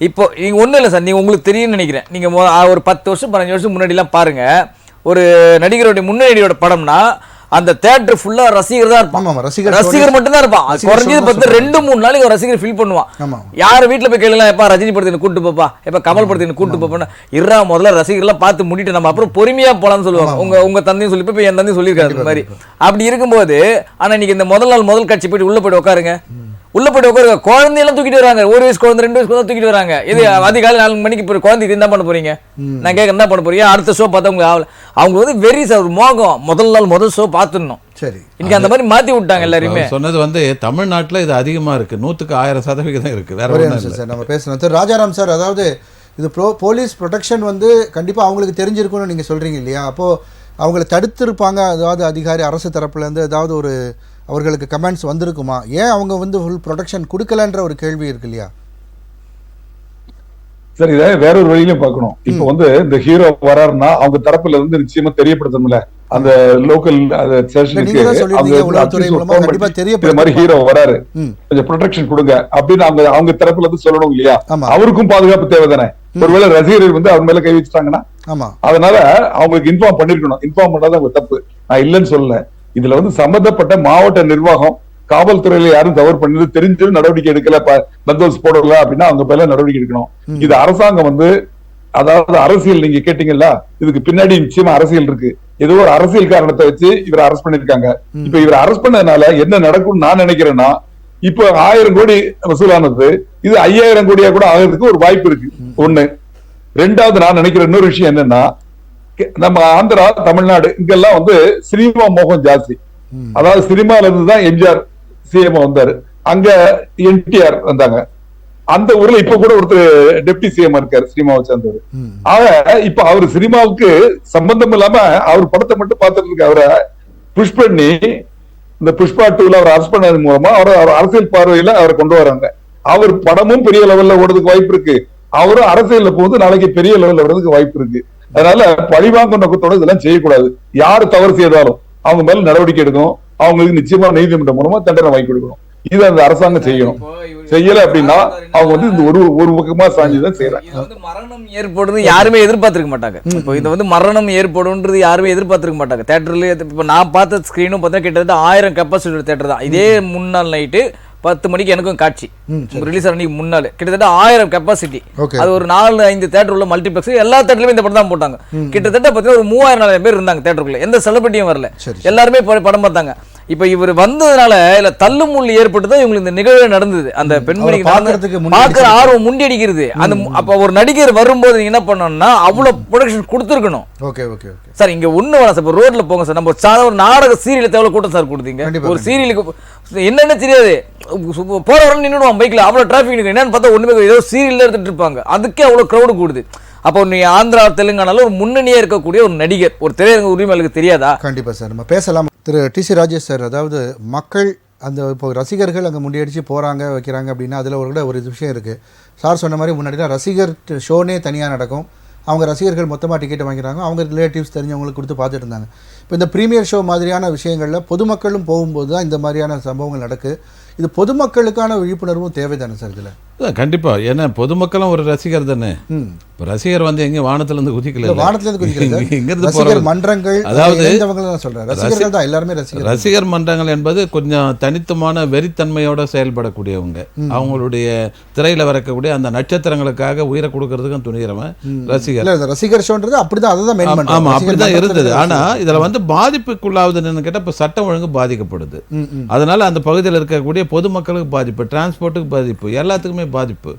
இப்போ நீங்கள் ஒன்றும் இல்லை சார், நீங்கள் உங்களுக்கு தெரியும்னு நினைக்கிறேன். நீங்கள் ஒரு 10 வருஷம் 15 வருஷம் முன்னாடிலாம் பாருங்கள், ஒரு நடிகருடைய முன்னணியோட படம்னா அந்த தியேட்டர் ஃபுல்லா ரசிகர் தான் இருப்பான். ரசிகர் மட்டும் தான் இருப்பான். குறைஞ்சது 2-3 நாளைக்கு ஒரு ரசிகர் ஃபீல் பண்ணுவான். யார் வீட்டுல போய் கேட்கலாம், எப்பா ரஜினி படத்தை கூட்டு போப்பா, எப்ப கமல் படத்தை கூட்டு போப்பா, இருறா முதல்ல ரசிகர்லாம் பார்த்து முடிட்டு நம்ம அப்புறம் பொறுமையா போலாம்னு சொல்லுவாங்க. உங்க தந்தையும் சொல்லி என் தந்தையும் சொல்லியிருக்காரு இந்த மாதிரி. அப்படி இருக்கும்போது ஆனா இன்னைக்கு இந்த முதல் காட்சி போயிட்டு உள்ள போயிட்டு உட்காருங்க, உள்ள போயிட்டு உட்காருங்க, குழந்தையெல்லாம் தூக்கிட்டு வராங்க, 1 வயசு குழந்தை 2 வயசு குழந்தை தூக்கிட்டு வராங்க. இது அதிகாலை 4 மணிக்கு போய் குழந்தைக்கு என்ன பண்ண போறீங்க? நான் கேட்க என்ன பண்ண போறீங்க? அடுத்த ஷோ பார்த்தா அவங்க வந்து வெறி சார் மோகம், முதல் ஷோ பார்த்துடணும். சரி, இன்னைக்கு அந்த மாதிரி மாத்தி விட்டாங்க எல்லாருமே. சொன்னது வந்து தமிழ்நாட்டில் இது அதிகமா இருக்கு, 100க்கு 1000% இருக்கு. வேற ஒரே ஒன்றும் நிமிஷம் இல்லை. சார் நம்ம பேசணும். திரு ராஜாராம் சார், அதாவது இது போலீஸ் ப்ரொடெக்ஷன் வந்து கண்டிப்பாக அவங்களுக்கு தெரிஞ்சிருக்கும்னு நீங்கள் சொல்கிறீங்க இல்லையா? அப்போது அவங்கள தடுத்திருப்பாங்க, அதாவது அதிகாரி அரசு தரப்புலேருந்து ஏதாவது ஒரு அவர்களுக்கு கமெண்ட்ஸ் வந்திருக்குமா? ஏன் அவங்க வந்து ஃபுல் ப்ரொடெக்ஷன் கொடுக்கலன்ற ஒரு கேள்வி இருக்கு இல்லையா? சரி, இதை வேற ஒரு வழியிலும் பார்க்கணும். இப்போ வந்து இந்த ஹீரோ வராருன்னா அவங்க தரப்புல இருந்து நிச்சயமா தெரியப்படுத்தணும்ல அந்த லோக்கல் ஸ்டேஷனுக்கு மாதிரி ஹீரோ வராரு, கொஞ்சம் ப்ரொடெக்ஷன் கொடுங்க அப்படின்னு அவங்க தரப்புல இருந்து சொல்லணும் இல்லையா? அவருக்கும் பாதுகாப்பு தேவை தானே. ஒருவேளை ரசிகர்கள் வந்து அவர் மேல கை வச்சுட்டாங்கன்னா அதனால அவங்களுக்கு இன்ஃபார்ம் பண்ணிருக்கணும். இன்ஃபார்ம் பண்ணாத அவங்க தப்பு, நான் இல்லைன்னு சொல்லல. இதுல வந்து சம்பந்தப்பட்ட மாவட்ட நிர்வாகம், காவல்துறையில யாரும் தவறு பண்ணது தெரிஞ்சு நடவடிக்கை எடுக்கல, பந்தோபஸ்து போடல அப்படின்னா அவங்க பேர்ல நடவடிக்கை எடுக்கணும். இது அரசாங்கம் வந்து, அதாவது அரசியல் நீங்க கேட்டீங்கல்ல, இதுக்கு பின்னாடி நிச்சயமா அரசியல் இருக்கு. ஏதோ ஒரு அரசியல் காரணத்தை வச்சு இவரை அரெஸ்ட் பண்ணிருக்காங்க. இப்ப இவரை அரெஸ்ட் பண்ணதுனால என்ன நடக்கும்னு நான் நினைக்கிறேன்னா, இப்ப 1000 கோடி வசூலானது இது 5000 கோடியா கூட ஆகிறதுக்கு ஒரு வாய்ப்பு இருக்கு. ஒண்ணு. ரெண்டாவது நான் நினைக்கிற இன்னொரு விஷயம் என்னன்னா, நம்ம ஆந்திரா, தமிழ்நாடு இங்கெல்லாம் வந்து சினிமா மோகம் ஜாஸ்தி. அதாவது சினிமால இருந்துதான் எம்ஜிஆர் சிஎம் வந்தாரு, அங்க என்டிஆர் வந்தாங்க. அந்த ஊர்ல இப்ப கூட ஒருத்தர் டெப்டி சிஎம் இருக்காரு, சினிமாவை சேர்ந்தவர். ஆக இப்ப அவரு சினிமாவுக்கு சம்பந்தம் இல்லாம அவர் படத்தை மட்டும் பார்த்துட்டு இருக்க அவரை புஷ் பண்ணி இந்த புஷ்பா 2ல அவர் அரெஸ்ட் பண்ணது மூலமா அவர் அரசியல் பார்வையில அவரை கொண்டு வராங்க. அவர் படமும் பெரிய லெவல்ல ஓடுறதுக்கு வாய்ப்பு இருக்கு, அவரும் அரசியல்ல போகுது நாளைக்கு பெரிய லெவல்ல வர்றதுக்கு வாய்ப்பு இருக்கு. அதனால பழிவாங்க நோக்கத்தோட இதெல்லாம் செய்யக்கூடாது. யாரு தவறு செய்தாலும் அவங்க மேல நடவடிக்கை எடுக்கணும், அவங்களுக்கு நிச்சயமா நீதிமன்றம் மூலமா தண்டனை வாங்கி கொடுக்கணும். இது அந்த அரசாங்கம் செய்யணும். செய்யல அப்படின்னா அவங்க வந்து இந்த ஒரு பக்கமா சாஞ்சுதான் செய்யறாங்க. மரணம் ஏற்படுறது யாருமே எதிர்பார்த்திருக்க மாட்டாங்க. இப்போ இது வந்து மரணம் ஏற்படும்ன்றது யாருமே எதிர்பார்த்திருக்க மாட்டாங்க. தேட்டர்ல இப்ப நான் பார்த்த ஸ்கிரீனும் பார்த்தா கிட்டத்தட்ட 1000 கெப்பாசிட்டி தேட்டர் தான். இதே முன்னாள் நைட்டு 10 மணிக்கு எனக்கும் காட்சி ரிலீஸ் அன்னைக்கு முன்னாள் கிட்டத்தட்ட 1000 கெப்பாசிட்டி. அது ஒரு 4-5 தேட்டர் உள்ள மல்டிபிளெக்ஸ், எல்லா தேட்டர்லயுமே இந்த படம் தான் போட்டாங்க. கிட்டத்தட்ட பார்த்தீங்கன்னா ஒரு 3000-4000 பேர் இருந்தாங்க தேட்டருக்குள்ள. எந்த செலிபிரிட்டியும் வரல, எல்லாருமே படம் பார்த்தாங்க. இப்ப இவர் வந்ததுனால இல்ல தள்ளுமுள்ளு ஏற்பட்டுதான் இவங்களுக்கு இந்த நிகழ்வு நடந்தது. அந்த பெண்மணிக்கு பார்க்கிற ஆர்வம் முண்டியடிக்கிறது. அந்த அப்ப ஒரு நடிகர் வரும்போது நீங்க என்ன பண்ணணும்னா அவ்வளவு ப்ரொடக்ஷன் கொடுத்துருக்கணும். சார் இங்க ஒண்ணு வேணாம் சார், இப்ப ரோட்ல போங்க சார், நம்ம ஒரு நாடக சீரியலுக்கு எவ்வளவு கூட்டம் சார் கொடுத்தீங்க? ஒரு சீரியலுக்கு என்னன்னு தெரியாது, போற வர நின்றுடுவான் பைக்ல, அவ்வளவு டிராபிக் என்னன்னு பார்த்தா ஒண்ணுமே ஏதோ சீரியல்ல எடுத்துட்டு இருப்பாங்க, அதுக்கே அவ்வளவு கிரௌடு கூடுது. அப்போ நீ ஆந்திரா தெலுங்கானால ஒரு முன்னணியே இருக்கக்கூடிய ஒரு நடிகர், ஒரு திரையரங்க உரிமையாளருக்கு தெரியாதா? கண்டிப்பா சார், நம்ம பேசலாம். திரு டிசி ராஜேஷ் சார், அதாவது மக்கள் அந்த இப்போ ரசிகர்கள் அங்கே முண்டியடிச்சு போகிறாங்க வைக்கிறாங்க அப்படின்னா அதில் ஒரு விஷயம் இருக்குது. சார் சொன்ன மாதிரி முன்னாடிலாம் ரசிகர் ஷோனே தனியாக நடக்கும், அவங்க ரசிகர்கள் மொத்தமாக டிக்கெட் வாங்கிக்கிறாங்க, அவங்க ரிலேட்டிவ்ஸ் தெரிஞ்சவங்களுக்கு கொடுத்து பார்த்துட்டு இருந்தாங்க. இப்போ இந்த ப்ரீமியர் ஷோ மாதிரியான விஷயங்களில் பொதுமக்களும் போகும்போது தான் இந்த மாதிரியான சம்பவங்கள் நடக்குது. இது பொதுமக்களுக்கான விழிப்புணர்வும் தேவை தானே சார் இதில்? கண்டிப்பா, ஏன்னா பொதுமக்களும் ஒரு ரசிகர் தானே. இப்போ ரசிகர் வந்து எங்க வானத்திலிருந்து குதிக்கல, வானத்திலிருந்து குதிக்கல, இங்கிருந்து ரசிகர் மன்றங்கள், அதாவது ரசிகர்கள் தான் எல்லாருமே ரசிகர். ரசிகர் மன்றங்கள் என்பது கொஞ்சம் தனித்துவமான வெறித்தன்மையோட செயல்படக்கூடியவங்க. அவங்களுடைய திரையில வரக்கூடிய அந்த நட்சத்திரங்களுக்காக உயிரை கொடுக்கறதுக்கும் துணிகிறவன் ரசிகர். ரசிகர் ஷோன்றது அப்படிதான், அதுதான் மெயின் பண்றாங்க. ஆமா, அப்படிதான் இருந்தது. ஆனா இதுல வந்து பாதிப்புக்குள்ளாவதுன்னு கேட்டா இப்ப சட்டம் ஒழுங்கு பாதிக்கப்படுது. அதனால அந்த பகுதியில் இருக்கக்கூடிய பொதுமக்களுக்கு பாதிப்பு, டிரான்ஸ்போர்ட்டுக்கு பாதிப்பு, எல்லாத்துக்குமே பாதிப்பு.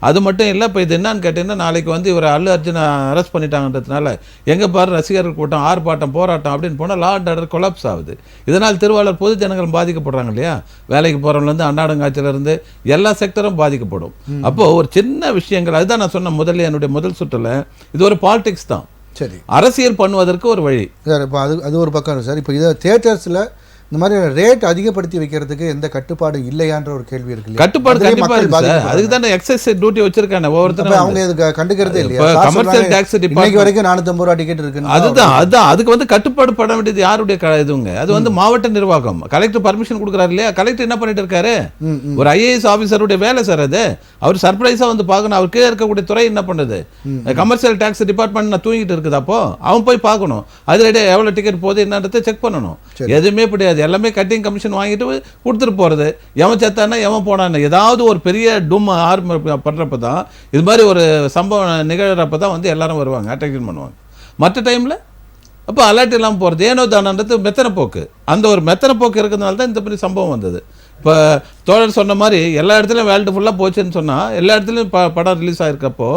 அது மட்டும் இல்லை, இப்போ இது என்னன்னு கேட்டீங்கன்னா நாளைக்கு வந்து இவர் அல்லு அர்ஜுனை அரெஸ்ட் பண்ணிட்டாங்கன்றதுனால எங்கே பாரு ரசிகர்கள் கூட்டம், ஆர்ப்பாட்டம், போராட்டம் அப்படின்னு போனால் லா அண்ட் ஆர்டர் கொலாப்ஸ் ஆகுது. இதனால் திருவாளர் பொது ஜனங்கள் பாதிக்கப்படுறாங்க இல்லையா? வேலைக்கு போகிறவங்கலேருந்து அன்னாடங்காட்சியிலேருந்து எல்லா செக்டரும் பாதிக்கப்படும். அப்போது ஒரு சின்ன விஷயங்கள், அதுதான் நான் சொன்ன முதல்ல என்னுடைய முதல் சுற்றில், இது ஒரு பாலிடிக்ஸ் தான். சரி, அரசியல் பண்ணுவதற்கு ஒரு வழி சார். இப்போ அது ஒரு பக்கம் சார். இப்போ இதை தியேட்டர்ஸில் இந்த மாதிரி ரேட் அதிகப்படுத்தி வைக்கிறதுக்கு எந்த கட்டுப்பாடு இல்லையான்ற ஒரு கேள்வி இருக்கு. கட்டுப்பாடு கண்டிப்பா இருக்கு சார், அதுக்கு தான் எக்ஸைஸ் டியூட்டி வச்சிருக்காங்க ஒவ்வொருத்தரும். அவங்க இதுக்கு கண்டுக்கிறதே இல்லையா? கமர்ஷியல் டாக்ஸ் டிபார்ட்மென்ட் வரைக்கும் 450 ரூபாய் டிக்கெட் இருக்கு. அதுதான் அதுக்கு வந்து கட்டுப்பாடு பட வேண்டியது யாருடைய இதுங்க? அது வந்து மாவட்ட நிர்வாகம். கலெக்டர் பர்மிஷன் கொடுக்குறாரு இல்லையா? கலெக்டர் என்ன பண்ணிட்டு இருக்காரு? ஒரு ஐஏஎஸ் ஆபீசருடைய வேலை சார் அது. அவர் சர்ப்ரைஸா வந்து பார்க்கணும், அவர் கீழே இருக்கக்கூடிய துறை என்ன பண்ணுது. கமர்ஷியல் டாக்ஸ் டிபார்ட்மெண்ட் தூங்கிட்டு இருக்குது, அப்போ அவன் போய் பார்க்கணும், அதுல எவ்வளவு டிக்கெட் போகுது என்னன்றதை செக் பண்ணணும். எதுவுமே கிடையாது, எல்லாமே கட்டிங் கமிஷன் வாங்கிட்டு கொடுத்துட்டு போறது. எவன் செத்தானா எவன் போனான்னு ஏதாவது ஒரு பெரிய டும் பண்றப்ப தான், இது மாதிரி ஒரு சம்பவம் நிகழ்றப்ப தான் வந்து எல்லாரும் வருவாங்க, அட்ராக்ஷன் பண்ணுவாங்க. மற்ற டைம்ல அப்போ அலர்ட் இல்லாமல் போகிறது ஏனோ தானன்றது மெத்தனை போக்கு. அந்த ஒரு மெத்தனை போக்கு இருக்கிறதுனால தான் இந்த மாதிரி சம்பவம் வந்தது. இப்போ தோழர் சொன்ன மாதிரி எல்லா இடத்துலையும் வேர்ல்டு ஃபுல்லாக போச்சுன்னு சொன்னால் எல்லா இடத்துலையும் படம் ரிலீஸ் ஆகிருக்கப்போ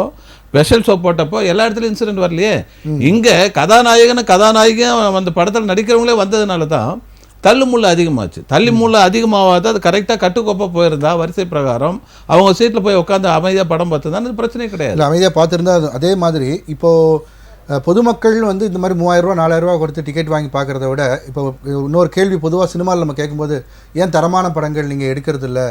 ஸ்பெஷல் ஷோ போட்டப்போ எல்லா இடத்துலையும் இன்சிடென்ட் வரலையே. இங்கே கதாநாயகன் அந்த படத்தில் நடிக்கிறவங்களே வந்ததுனால தான் தள்ளுமுள்ள அதிகமாச்சு. தள்ளுமுள்ள அதிகமாகாத அது கரெக்டாக கட்டுக்கோப்பாக போயிருந்தா வரிசை பிரகாரம் அவங்க சீட்டில் போய் உட்காந்து அமைதியாக படம் பார்த்துதான் அது பிரச்சனையே கிடையாது. அமைதியாக பார்த்துருந்தா அதே மாதிரி இப்போது பொதுமக்கள் வந்து இந்த மாதிரி 3000 ரூபா 4000 ரூபா கொடுத்து டிக்கெட் வாங்கி பார்க்குறத விட இப்போ இன்னொரு கேள்வி பொதுவாக சினிமாவில் நம்ம கேட்கும்போது ஏன் தரமான படங்கள் நீங்கள் எடுக்கிறது இல்லை,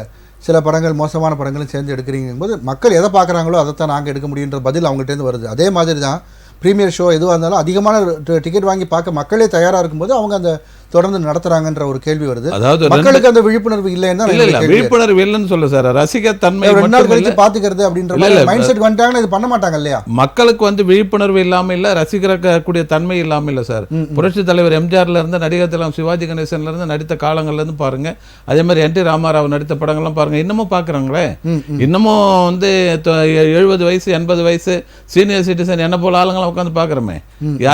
சில படங்கள் மோசமான படங்களும் சேர்ந்து எடுக்கிறீங்கும்போது மக்கள் எதை பார்க்குறாங்களோ அதை தான் நாங்கள் எடுக்க முடியுன்ற பதில் அவங்கள்ட்டேருந்து வருது. அதே மாதிரி தான் ப்ரீமியர் ஷோ எதுவாக இருந்தாலும் அதிகமான டிக்கெட் வாங்கி பார்க்க மக்களே தயாராக இருக்கும்போது அவங்க அந்த தொடர்ந்து நடத்துறாங்கன்ற ஒரு கேள்வி வருது. அதாவது மக்களுக்கு அந்த விழிப்புணர்வு இல்லைன்னா விழிப்புணர்வு இல்லைன்னு சொல்ல சார், ரசிகத்தன்மை 2 நாள் கழிச்சு பார்த்துக்கிறது அப்படின்ற மைண்ட் செட் வந்துட்டாங்கன்னா இது பண்ண மாட்டாங்க இல்லையா. மக்களுக்கு வந்து விழிப்புணர்வு இல்லாமல் இல்லை, ரசிகக்கூடிய தன்மை இல்லாமல் இல்லை சார். புரட்சி தலைவர் எம்ஜிஆர்ல இருந்து நடிகர் திலகம் சிவாஜி கணேசன்ல இருந்து நடித்த காலங்கள்ல இருந்து பாருங்க, அதே மாதிரி NT ராமாராவ் நடித்த படங்கள்லாம் பாருங்க, இன்னமும் பாக்குறாங்களே. இன்னமும் வந்து 70 வயசு 80 வயசு சீனியர் சிட்டிசன் என்ன போல ஆளுங்களாம் உட்காந்து பாக்குறோமே.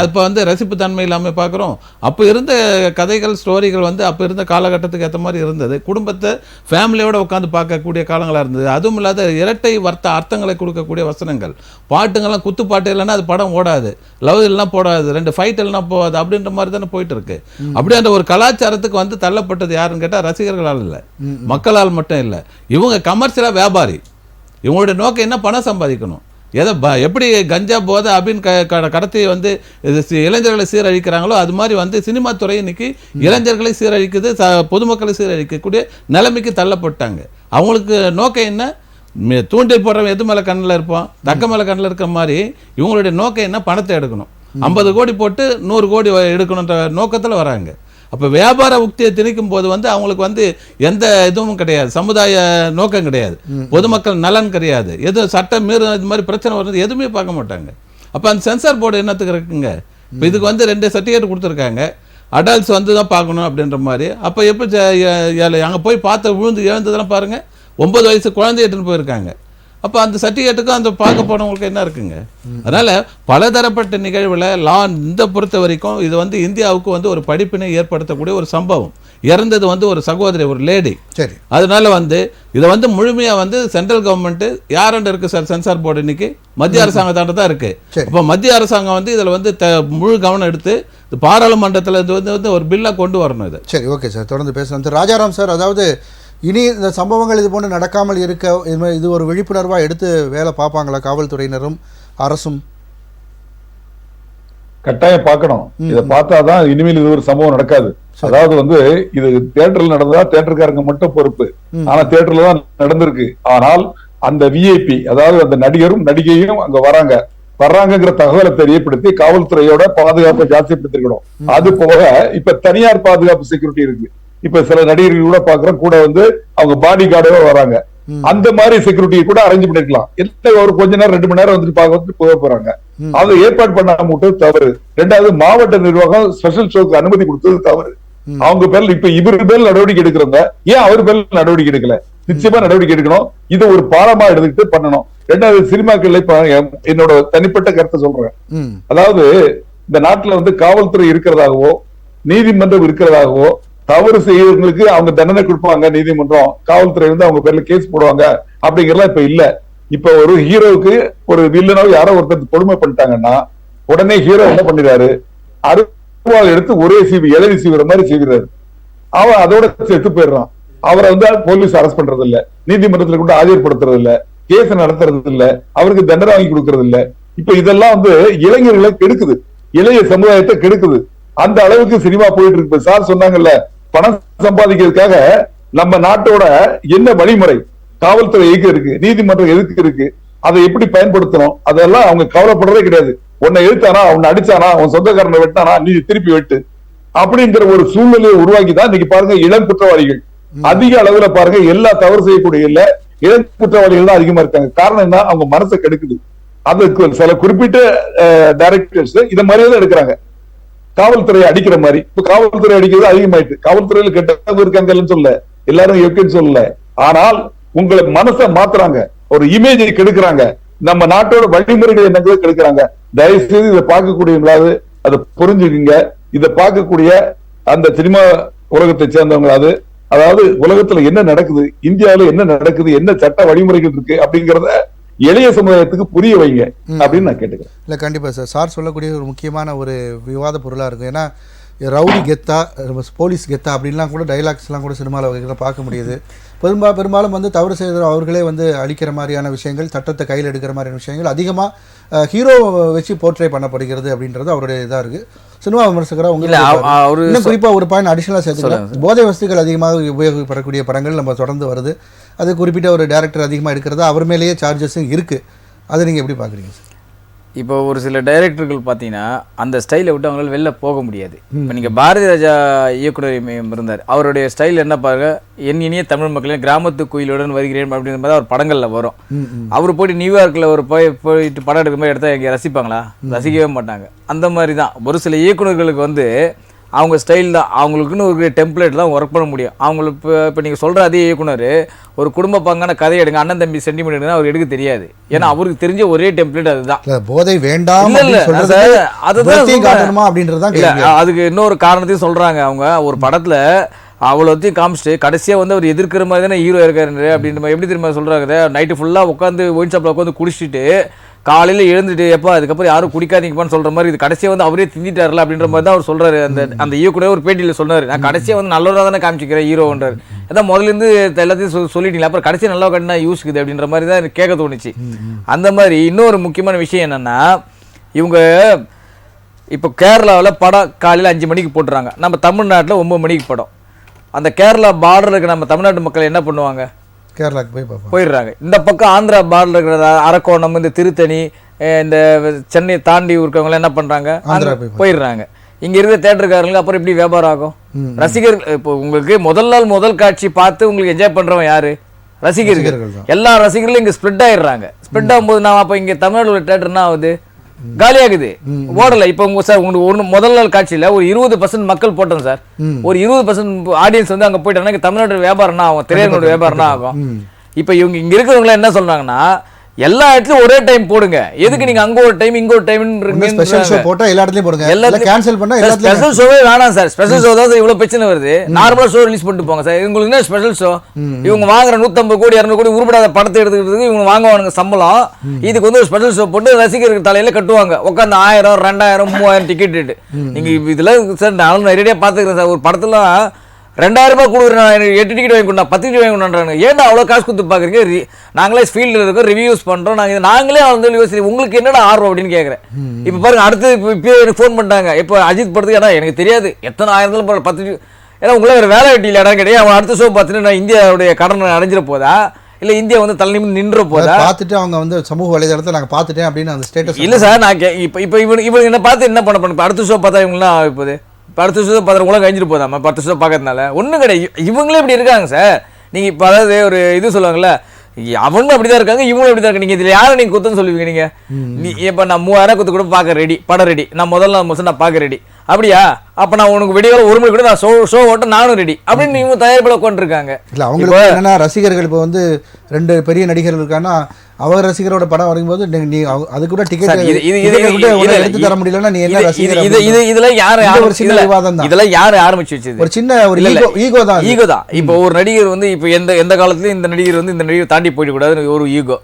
அப்ப வந்து ரசிப்பு தன்மை இல்லாமல் பாக்குறோம். அப்ப இருந்த கதைகள் ஸ்டோரிகள் வந்து அப்போ இருந்த காலகட்டத்துக்கு ஏற்ற மாதிரி இருந்தது. குடும்பத்தை ஃபேமிலியோட உட்காந்து பார்க்கக்கூடிய காலங்களாக இருந்தது. அதுவும் இல்லாத இரட்டை அர்த்தங்களை கொடுக்கக்கூடிய வசனங்கள், பாட்டுங்கள்லாம் குத்து பாட்டு இல்லைன்னா அது படம் ஓடாது, லவ் இல்லைனா போடாது, 2 ஃபைட் இல்லைனா போகாது அப்படின்ற மாதிரி தானே போயிட்டு இருக்கு. அப்படி அந்த ஒரு கலாச்சாரத்துக்கு வந்து தள்ளப்பட்டது யாருன்னு கேட்டால் ரசிகர்களால் இல்லை, மக்களால் மட்டும் இல்லை. இவங்க கமர்ஷியலாக வியாபாரி, இவங்களுடைய நோக்கம் என்ன, பணம் சம்பாதிக்கணும். எப்படி கஞ்சா போதை அப்படின்னு கடத்தி வந்து இளைஞர்களை சீரழிக்கிறாங்களோ அது மாதிரி வந்து சினிமா துறை இன்னைக்கு இளைஞர்களை சீரழிக்குது, பொதுமக்களை சீரழிக்கக்கூடிய நிலைமைக்கு தள்ளப்பட்டாங்க. அவங்களுக்கு நோக்கம் என்ன, தூண்டில் போடுறவன் எது மேலே கண்ணில் இருப்பான், தக்க மேலே கண்ணில் இருக்கிற மாதிரி இவங்களுடைய நோக்கம் என்ன, பணத்தை எடுக்கணும். 50 கோடி போட்டு 100 கோடி எடுக்கணுன்ற நோக்கத்தில் வராங்க. அப்போ வியாபார உக்தியை திணிக்கும் போது வந்து அவங்களுக்கு வந்து எந்த இதுவும் கிடையாது, சமுதாய நோக்கம் கிடையாது, பொதுமக்கள் நலன் கிடையாது, எதுவும் சட்டம் மீறு இது மாதிரி பிரச்சனை வருது எதுவுமே பார்க்க மாட்டாங்க. அப்போ அந்த சென்சார் போர்டு என்னத்துக்கு இருக்குங்க? இப்போ இதுக்கு வந்து 2 சர்டிஃபிகேட் கொடுத்துருக்காங்க, அடல்ட்ஸ் வந்து தான் பார்க்கணும் அப்படின்ற மாதிரி. அப்போ எப்படி அங்கே போய் பார்த்து விழுந்து எழுந்ததெல்லாம் பாருங்கள், 9 வயசு குழந்தைய எடுத்துன்னு போயிருக்காங்க. அப்போ அந்த சர்டிஃபிகேட்டுக்கும் அந்த பார்க்க போனவங்களுக்கு என்ன இருக்குங்க? அதனால் பலதரப்பட்ட நிகழ்வில் இந்த பொறுத்த வரைக்கும் இது வந்து இந்தியாவுக்கு வந்து ஒரு படிப்பினை ஏற்படுத்தக்கூடிய ஒரு சம்பவம். இறந்தது வந்து ஒரு சகோதரி, ஒரு லேடி. சரி, அதனால வந்து இதை வந்து முழுமையாக வந்து சென்ட்ரல் கவர்மெண்ட் யாருன்னு இருக்கு சார், சென்சார் போர்டு இன்னைக்கு மத்திய அரசாங்கத்தாண்ட தான் இருக்கு. அப்போ மத்திய அரசாங்கம் வந்து இதில் வந்து முழு கவனம் எடுத்து பாராளுமன்றத்தில் இது வந்து ஒரு பில்லாக கொண்டு வரணும் இது. சரி, ஓகே சார், தொடர்ந்து பேசலாம். ராஜாராம் சார், அதாவது இனி இந்த சம்பவங்கள் இது போன்று நடக்காமல் இருக்க இது ஒரு விழிப்புணர்வாக எடுத்து வேலை பார்ப்பாங்களா காவல்துறையினரும் அரசும்? கட்டாயம் பார்க்கணும். இதை பார்த்தாதான் இனிமேல் இது ஒரு சம்பவம் நடக்காது. அதாவது வந்து இது தியேட்டர்ல நடந்ததா தியேட்டருக்காரங்க மட்டும் பொறுப்பு, ஆனா தியேட்டர்ல தான் நடந்திருக்கு. ஆனால் அந்த விஐபி, அதாவது அந்த நடிகரும் நடிகையும் அங்க வர்றாங்கிற தகவலை தெரியப்படுத்தி காவல்துறையோட பாதுகாப்பை ஜாஸ்திப்படுத்திருக்கணும். அது போக இப்ப தனியார் பாதுகாப்பு செக்யூரிட்டி இருக்கு. இப்ப சில நடிகர்கள் கூட பாக்குறோம், கூட வந்து அவங்க பாடி கார்டோட வராங்க. அந்த மாதிரி செக்யூரிட்டி கூட அரேஞ்ச் பண்ணிருக்கலாம். ஒரு கொஞ்ச நேரம் 2 மணி நேரம் வந்துட்டு பார்க்க போக போறாங்க. அதை ஏற்பாடு பண்ணாம விட்டது தவறு. 2வது மாவட்ட நிர்வாகம் ஸ்பெஷல் ஷோக்கு அனுமதி கொடுத்தது தவறு. அவங்க பேர்ல இப்ப இவரு பேர்ல நடவடிக்கை எடுக்கிறவங்க ஏன் அவர் பேர்ல நடவடிக்கை எடுக்கல? நிச்சயமா நடவடிக்கை எடுக்கணும். இது ஒரு பாலமா எடுத்துக்கிட்டு பண்ணணும். 2வது சினிமாக்கள் இப்ப என்னோட தனிப்பட்ட கருத்தை சொல்றேன். அதாவது இந்த நாட்டுல வந்து காவல்துறை இருக்கிறதாகவோ நீதிமன்றம் இருக்கிறதாகவோ தவறு செய்யறவங்களுக்கு அவங்க தண்டனை கொடுப்பாங்க, நீதிமன்றம் காவல்துறை வந்து அவங்க பேர்ல கேஸ் போடுவாங்க அப்படிங்கறதெல்லாம் இப்ப இல்ல. இப்ப ஒரு ஹீரோவுக்கு ஒரு வில்லனோ யாரோ ஒருத்தர் கொடுமை பண்ணிட்டாங்கன்னா உடனே ஹீரோ என்ன பண்ணிடுறாரு, அருவாள் எடுத்து ஒரே எழுதி சீவிற மாதிரி சீவிறாரு. அவன் அதோட செத்து போயிடுறான். அவரை வந்து போலீஸ் அரெஸ்ட் பண்றது இல்ல, நீதிமன்றத்துல கூட ஆஜர்படுத்துறது இல்ல, கேஸ் நடத்துறது இல்ல, அவருக்கு தண்டனை வாங்கி கொடுக்கறது இல்ல. இப்ப இதெல்லாம் வந்து இளைஞர்களை கெடுக்குது, இளைய சமுதாயத்தை கெடுக்குது. அந்த அளவுக்கு சினிமா போயிட்டு இருக்கு. சார் சொன்னாங்கல்ல, பணம் சம்பாதிக்கிறதுக்காக நம்ம நாட்டோட என்ன வழிமுறை, காவல்துறை எதுக்கு இருக்கு, நீதிமன்றம் எதுக்கு இருக்கு, அதை எப்படி பயன்படுத்தணும், அதெல்லாம் அவங்க கவலைப்படுறதே கிடையாது. உன்னை எழுத்தானா, உன்னை அடிச்சானா, உன் சொந்தக்காரனை வெட்டானா, நீ திருப்பி வெட்டு அப்படிங்கிற ஒரு சூழ்நிலையை உருவாக்கிதான் இன்னைக்கு பாருங்க இளம் குற்றவாளிகள் அதிக அளவுல பாருங்க. எல்லா தவறு செய்யக்கூடிய இல்ல, இளம் குற்றவாளிகள் தான் அதிகமா இருக்காங்க. காரணம் என்ன, அவங்க மனசை கெடுக்குது. அதுக்கு சில குறிப்பிட்ட டைரக்டர்ஸ் இத மாதிரியே தான் எடுக்கிறாங்க, காவல்துறையை அடிக்கிற மாதிரி. இப்ப காவல்துறை அடிக்கிறது அதிகமாயிட்டு. காவல்துறையில கெட்டவங்க இருக்காங்கன்னு சொல்ல, எல்லாரும் எப்படின்னு சொல்லல. ஆனால் உங்களை மனசை மாத்துறாங்க, ஒரு இமேஜை கெடுக்கிறாங்க, நம்ம நாட்டோட வழிமுறைகள் என்னங்கிறத கெடுக்கிறாங்க. தயவு செய்து இதை பார்க்கக்கூடியவங்களாவது அதை புரிஞ்சுக்குங்க. இதை பார்க்கக்கூடிய அந்த சினிமா உலகத்தை சேர்ந்தவங்க அதாவது உலகத்துல என்ன நடக்குது, இந்தியாவில என்ன நடக்குது, என்ன சட்ட வழிமுறைகள் இருக்கு அப்படிங்கறத எளிய சமுதாயத்துக்கு புரிய வைங்க அப்படின்னு நான் கேட்டுக்கிறேன். இல்லை கண்டிப்பாக சார் சொல்லக்கூடிய ஒரு முக்கியமான ஒரு விவாத பொருளாக இருக்கும். ஏன்னா ரவுடி கெத்தா போலீஸ் கெத்தா அப்படின்லாம் கூட டைலாக்ஸ்லாம் கூட சினிமாவில் வகைகளை பார்க்க முடியுது. பெரும்பாலும் வந்து தவறு செய்கிற அவர்களே வந்து அழிக்கிற மாதிரியான விஷயங்கள், சட்டத்தை கையில் எடுக்கிற மாதிரியான விஷயங்கள் அதிகமாக ஹீரோ வச்சு போர்ட்ரே பண்ணப்படுகிறது அப்படின்றது அவருடைய இதாக இருக்குது. சினிமா விமர்சகராக உங்களுக்கு இன்னும் குறிப்பாக ஒரு பாயிண்ட் அடிஷனலாக சேர்த்துக்கலாம். போதை வசதிகள் அதிகமாக உபயோகப்படக்கூடிய படங்கள் நம்ம தொடர்ந்து வருது. அது குறிப்பிட்ட ஒரு டைரக்டர் அதிகமாக எடுக்கிறதா அவர் மேலேயே சார்ஜஸும் இருக்குது. அதை நீங்கள் எப்படி பார்க்குறீங்க சார்? இப்போ ஒரு சில டைரக்டர்கள் பார்த்தீங்கன்னா அந்த ஸ்டைலை விட்டு அவங்களால வெளில போக முடியாது. இப்போ நீங்கள் பாரதி ராஜா இயக்குனர் இருந்தார், அவருடைய ஸ்டைல் என்ன பாருங்க, என் இனிய தமிழ் மக்களின் கிராமத்து குயிலுடன் வருகிறேன் அப்படின்ற மாதிரி அவர் படங்களில் வரும். அவர் போயிட்டு நியூயார்க்கில் ஒரு போயிட்டு படம் எடுக்கிற மாதிரி எடுத்தால் இங்கே ரசிப்பாங்களா? ரசிக்கவே மாட்டாங்க. அந்த மாதிரி தான் ஒரு சில இயக்குநர்களுக்கு வந்து அவங்க ஸ்டைல் தான், அவங்களுக்குன்னு ஒரு டெம்ப்ளேட் தான் ஒர்க் பண்ண முடியும். அவங்களுக்கு இப்போ நீங்கள் சொல்கிற அதே இயக்குனர் ஒரு குடும்ப பங்கான கதை எடுங்க, அண்ணன் தம்பி சென்டிமெண்ட் எடுங்க, அவர் எடுக்க தெரியாது. ஏன்னா அவருக்கு தெரிஞ்ச ஒரே டெம்ப்ளேட் அதுதான். போதை வேண்டாம் அதுக்கு இன்னொரு காரணத்தையும் சொல்கிறாங்க. அவங்க ஒரு படத்தில் அவ்வளோத்தையும் காமிச்சிட்டு கடைசியாக வந்து அவர் எதிர்க்கிற மாதிரி தானே ஹீரோ இருக்காரு அப்படின்ற மாதிரி எப்படி திரும்ப சொல்கிறாங்க. நைட்டு ஃபுல்லாக உட்காந்து ஒயின் ஷாப்பில் உட்காந்து குடிச்சிட்டு காலையில் எழுந்துட்டு எப்போ அதுக்கப்புறம் யாரும் குடிக்காதீங்கப்பான்னு சொல்கிற மாதிரி இது கடைசியாக வந்து அவரே திண்டிட்டார்ல அப்படின்ற மாதிரி தான் அவர் சொல்கிறாரு. அந்த இயக்குனர் ஒரு பேட்டியில் சொன்னார், நான் கடைசியாக வந்து நல்லவராக தானே காமிச்சிக்கிறேன் ஹீரோன்றார். அதான் முதலேருந்து எல்லாத்தையும் சொல்லிட்டீங்களா, அப்புறம் கடைசியாக நல்லா கட்டினா யூஸ்க்குது அப்படின்ற மாதிரி தான் எனக்கு கேட்க தோணுச்சு. அந்த மாதிரி இன்னொரு முக்கியமான விஷயம் என்னென்னா, இவங்க இப்போ கேரளாவில் படம் காலையில் 5 மணிக்கு போட்டுறாங்க, நம்ம தமிழ்நாட்டில் 9 மணிக்கு படம். அந்த கேரளா பார்டருக்கு நம்ம தமிழ்நாட்டு மக்கள் என்ன பண்ணுவாங்க? கேரளாவுக்கு போயிடுறாங்க. இந்த பக்கம் ஆந்திரா பார்டர் இருக்கிற அரக்கோணம், இந்த திருத்தணி, இந்த சென்னை தாண்டி இருக்கவங்க என்ன பண்றாங்க? போயிடுறாங்க. இங்க இருக்கிற தேட்டருக்காரங்களுக்கு அப்புறம் எப்படி வியாபாரம் ஆகும்? ரசிகர்கள் இப்போ உங்களுக்கு முதல் காட்சி பார்த்து உங்களுக்கு என்ஜாய் பண்றவன் யாரு? ரசிகர்கள். எல்லா ரசிகர்களும் இங்க ஸ்ப்ரெட் ஆயிடுறாங்க. ஸ்ப்ரெட் ஆகும்போது நான் அப்ப இங்க தமிழ்நாடு தேட்டர் என்ன ஆகுது? காலியாகுது, ஓடல. இப்ப உங்க சார் உங்களுக்கு முதல் நாள் காட்சியில ஒரு 20% மக்கள் போட்டோம் சார், ஒரு 20% ஆடியன்ஸ் வந்து அங்க போயிட்டாங்க. தமிழ்நாடு வியாபாரம் ஆகும், திரையரங்கோட வியாபாரம் ஆகும். இப்ப இவங்க இங்க இருக்கிறவங்க என்ன சொல்றாங்கன்னா, எல்லா இடத்துலயும் ஒரே டைம் போடுங்க, எதுக்கு நீங்க அங்க ஒரு டைம் இங்க ஒரு டைம் ஸ்பெஷல் ஷோ போட்டா எல்லா இடத்துலயும் போடுங்க, எல்லாத்தையும் கேன்சல் பண்ணா எல்லாத்தையும் ஸ்பெஷல் ஷோவே வேணாம் சார். ஸ்பெஷல் ஷோ தான் இவ்வளவு பிரச்சனை வருது. நார்மலா ஷோ ரிலீஸ் பண்ணிட்டு போங்க சார். உங்களுக்கு என்ன ஸ்பெஷல் ஷோ? இவங்க வாங்குற 150 கோடி 200 கோடி உருப்படாத படத்தை எடுத்துக்கிறதுக்கு இவங்க வாங்குவானுங்க சம்பளம். இதுக்கு வந்து ஒரு ஸ்பெஷல் ஷோ போட்டு ரசிகர்கள் தலையில கட்டுவாங்க, உட்காந்து 1000 2000 3000 டிக்கெட் ரேட்டு. நீங்க இதுல சார் நான் நேரடியா பாத்துக்கிறேன் சார். ஒரு படத்துல 2000 ரூபாய் கொடுக்குறேன், 8 டிக்கெட் வாங்கி கொடுத்தா 10 டிக்கெட் வாங்கி கொண்டாடுறாங்க. ஏன்டா அவ்வளோ காசு கொடுத்து பார்க்குறீங்க? நாங்களே ஃபீல்டில் இருக்கோம், ரிவ்யூஸ் பண்ணுறோம், நாங்களே வந்து யோசிச்சு உங்களுக்கு என்னடா ஆர்வம் அப்படின்னு கேட்குறேன். இப்போ பாருங்க, அடுத்து இப்போ எனக்கு ஃபோன் பண்ணிட்டாங்க, இப்போ அஜித் படத்துக்கு. ஏன்னா எனக்கு தெரியாது எத்தனை 1000 10, ஏன்னா உங்களே வேறு வேலை வெட்டியில் இடம் கிடையாது. அவன் அடுத்த ஷோ பார்த்துட்டு நான் இந்தியாவுடைய கடன் அடைஞ்சிட போதா, இல்லை இந்தியா வந்து தள்ளி நின்ற போதா பார்த்துட்டு அவங்க வந்து சமூக வலைதளத்தை நாங்கள் பார்த்துட்டேன் அப்படின்னு அந்த ஸ்டேட்டஸ். இல்லை சார், நான் இப்போ இவங்க என்ன பார்த்து என்ன பண்ண அடுத்த ஷோ பார்த்தா இவங்களாம் இப்போது 10 வருஷம் 10 உலகம் கழிஞ்சிட்டு போதாம 10 வருஷம் பார்க்கறதுனால ஒன்றும் கிடையாது. இவங்களே இப்படி இருக்காங்க சார். நீங்கள் இப்போ அதாவது ஒரு இது சொல்லுவாங்கல்ல, அவங்களும் அப்படிதான் இருக்காங்க, இவங்களும் அப்படிதான் இருக்காங்க. நீங்கள் இதில் யாரை நீங்கள் குத்தன்னு சொல்லுவீங்க? நீங்கள் இப்போ நான் 3000 குத்து கூட பார்க்க ரெடி, படம் ரெடி, நான் முதல் நாள் நான் பார்க்க ரெடி. அப்படியா? அப்போ நான் உனக்கு விடிய 1 மணி கூட நான் ஷோ ஓட்ட நானும் ரெடி அப்படின்னு இவங்க தயாரிப்பில் உட்காந்துருக்காங்க. இல்லை அவங்களுக்கு என்னன்னா ரசிகர்கள் இப்போ வந்து 2 பெரிய நடிகர்கள் இருக்காங்கன்னா அவர் ரசிகரோட படம் வரும்போது நீ அது கூட டிக்கெட் எடுத்து தர முடியலன்னா நீ என்ன ரசிகர்? இதுல யார் விவாதம் தான். இதெல்லாம் யார் ஆரம்பிச்சு வச்சது? ஒரு சின்ன ஒரு ஈகோ தான். இப்போ ஒரு நடிகர் வந்து இப்போ எந்த காலத்துலயும் இந்த நடிகர் வந்து இந்த நடிகர் தாண்டி போயிட கூடாது, ஒரு ஈகோ.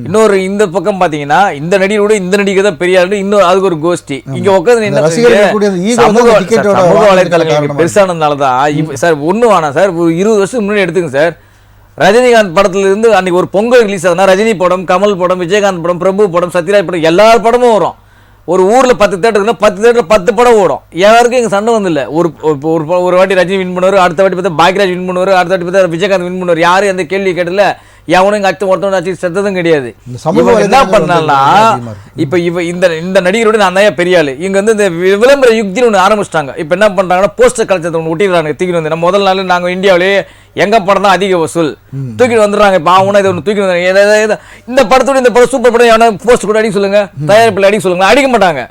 இன்னொரு இந்த பக்கம் பாத்தீங்கன்னா இந்த நடிகரோட இந்த நடிகர் தான் பெரிய ஆளு, இன்னொரு அதுக்கு ஒரு கோஷ்டி இங்க உட்காந்து சமூக வலைத்தளங்கள் பெருசானதுனாலதான் சார். ஒண்ணு வேணாம் சார், ஒரு 20 வருஷத்துக்கு முன்னாடி எடுத்துங்க சார். ரஜினிகாந்த் படத்துல இருந்து அன்னைக்கு ஒரு பொங்கல் ரிலீஸ் ஆகுதுன்னா ரஜினி படம், கமல் படம், விஜயகாந்த் படம், பிரபு படம், சத்யராஜ் படம், எல்லா படமும் வரும். ஒரு ஊர்ல 10 தேட்டருக்குன்னா 10 தேட்டர் 10 படம் ஓடும். யாருக்கும் எங்க சண்டை வந்து இல்லை. ஒரு வாட்டி ரஜினி வின் பண்ணுவார், அடுத்த வாட்டி பார்த்தா பாக்யராஜ் வின் பண்ணுவார், அடுத்த வாட்டி பார்த்தா விஜயகாந்த் வின் பண்ணுவார். யாரும் அந்த கேள்வி கேட்டல, எவனும் இங்க அச்சு ஒருத்தவன் அச்சு செத்ததும் கிடையாது. என்ன பண்ணால்னா இப்ப இந்த நடிகரோட நான் தான் பெரிய ஆளு. இங்க வந்து இந்த விளம்பர யுக்தின்னு ஒன்று ஆரம்பிச்சிட்டாங்க. இப்ப என்ன பண்றாங்கன்னா போஸ்டர் கல்ச்சர் ஒன்று ஒட்டிடுறாங்க, தூக்கிட்டு வந்து. நம்ம முதல் நாள் நாங்க இந்தியாவிலேயே எங்க படம் தான் அதிக வசூல் தூக்கிட்டு வந்துடுறாங்க. இப்போ அவனா இதை ஒன்று தூக்கிட்டு வந்தாங்க. இந்த படத்தோட இந்த படம் சூப்பர் படம், எவனா போஸ்டர் கூட அடிக்க சொல்லுங்க, தயாரிப்பில் அடிக்க சொல்லுங்க, அடிக்க மாட்டாங்க.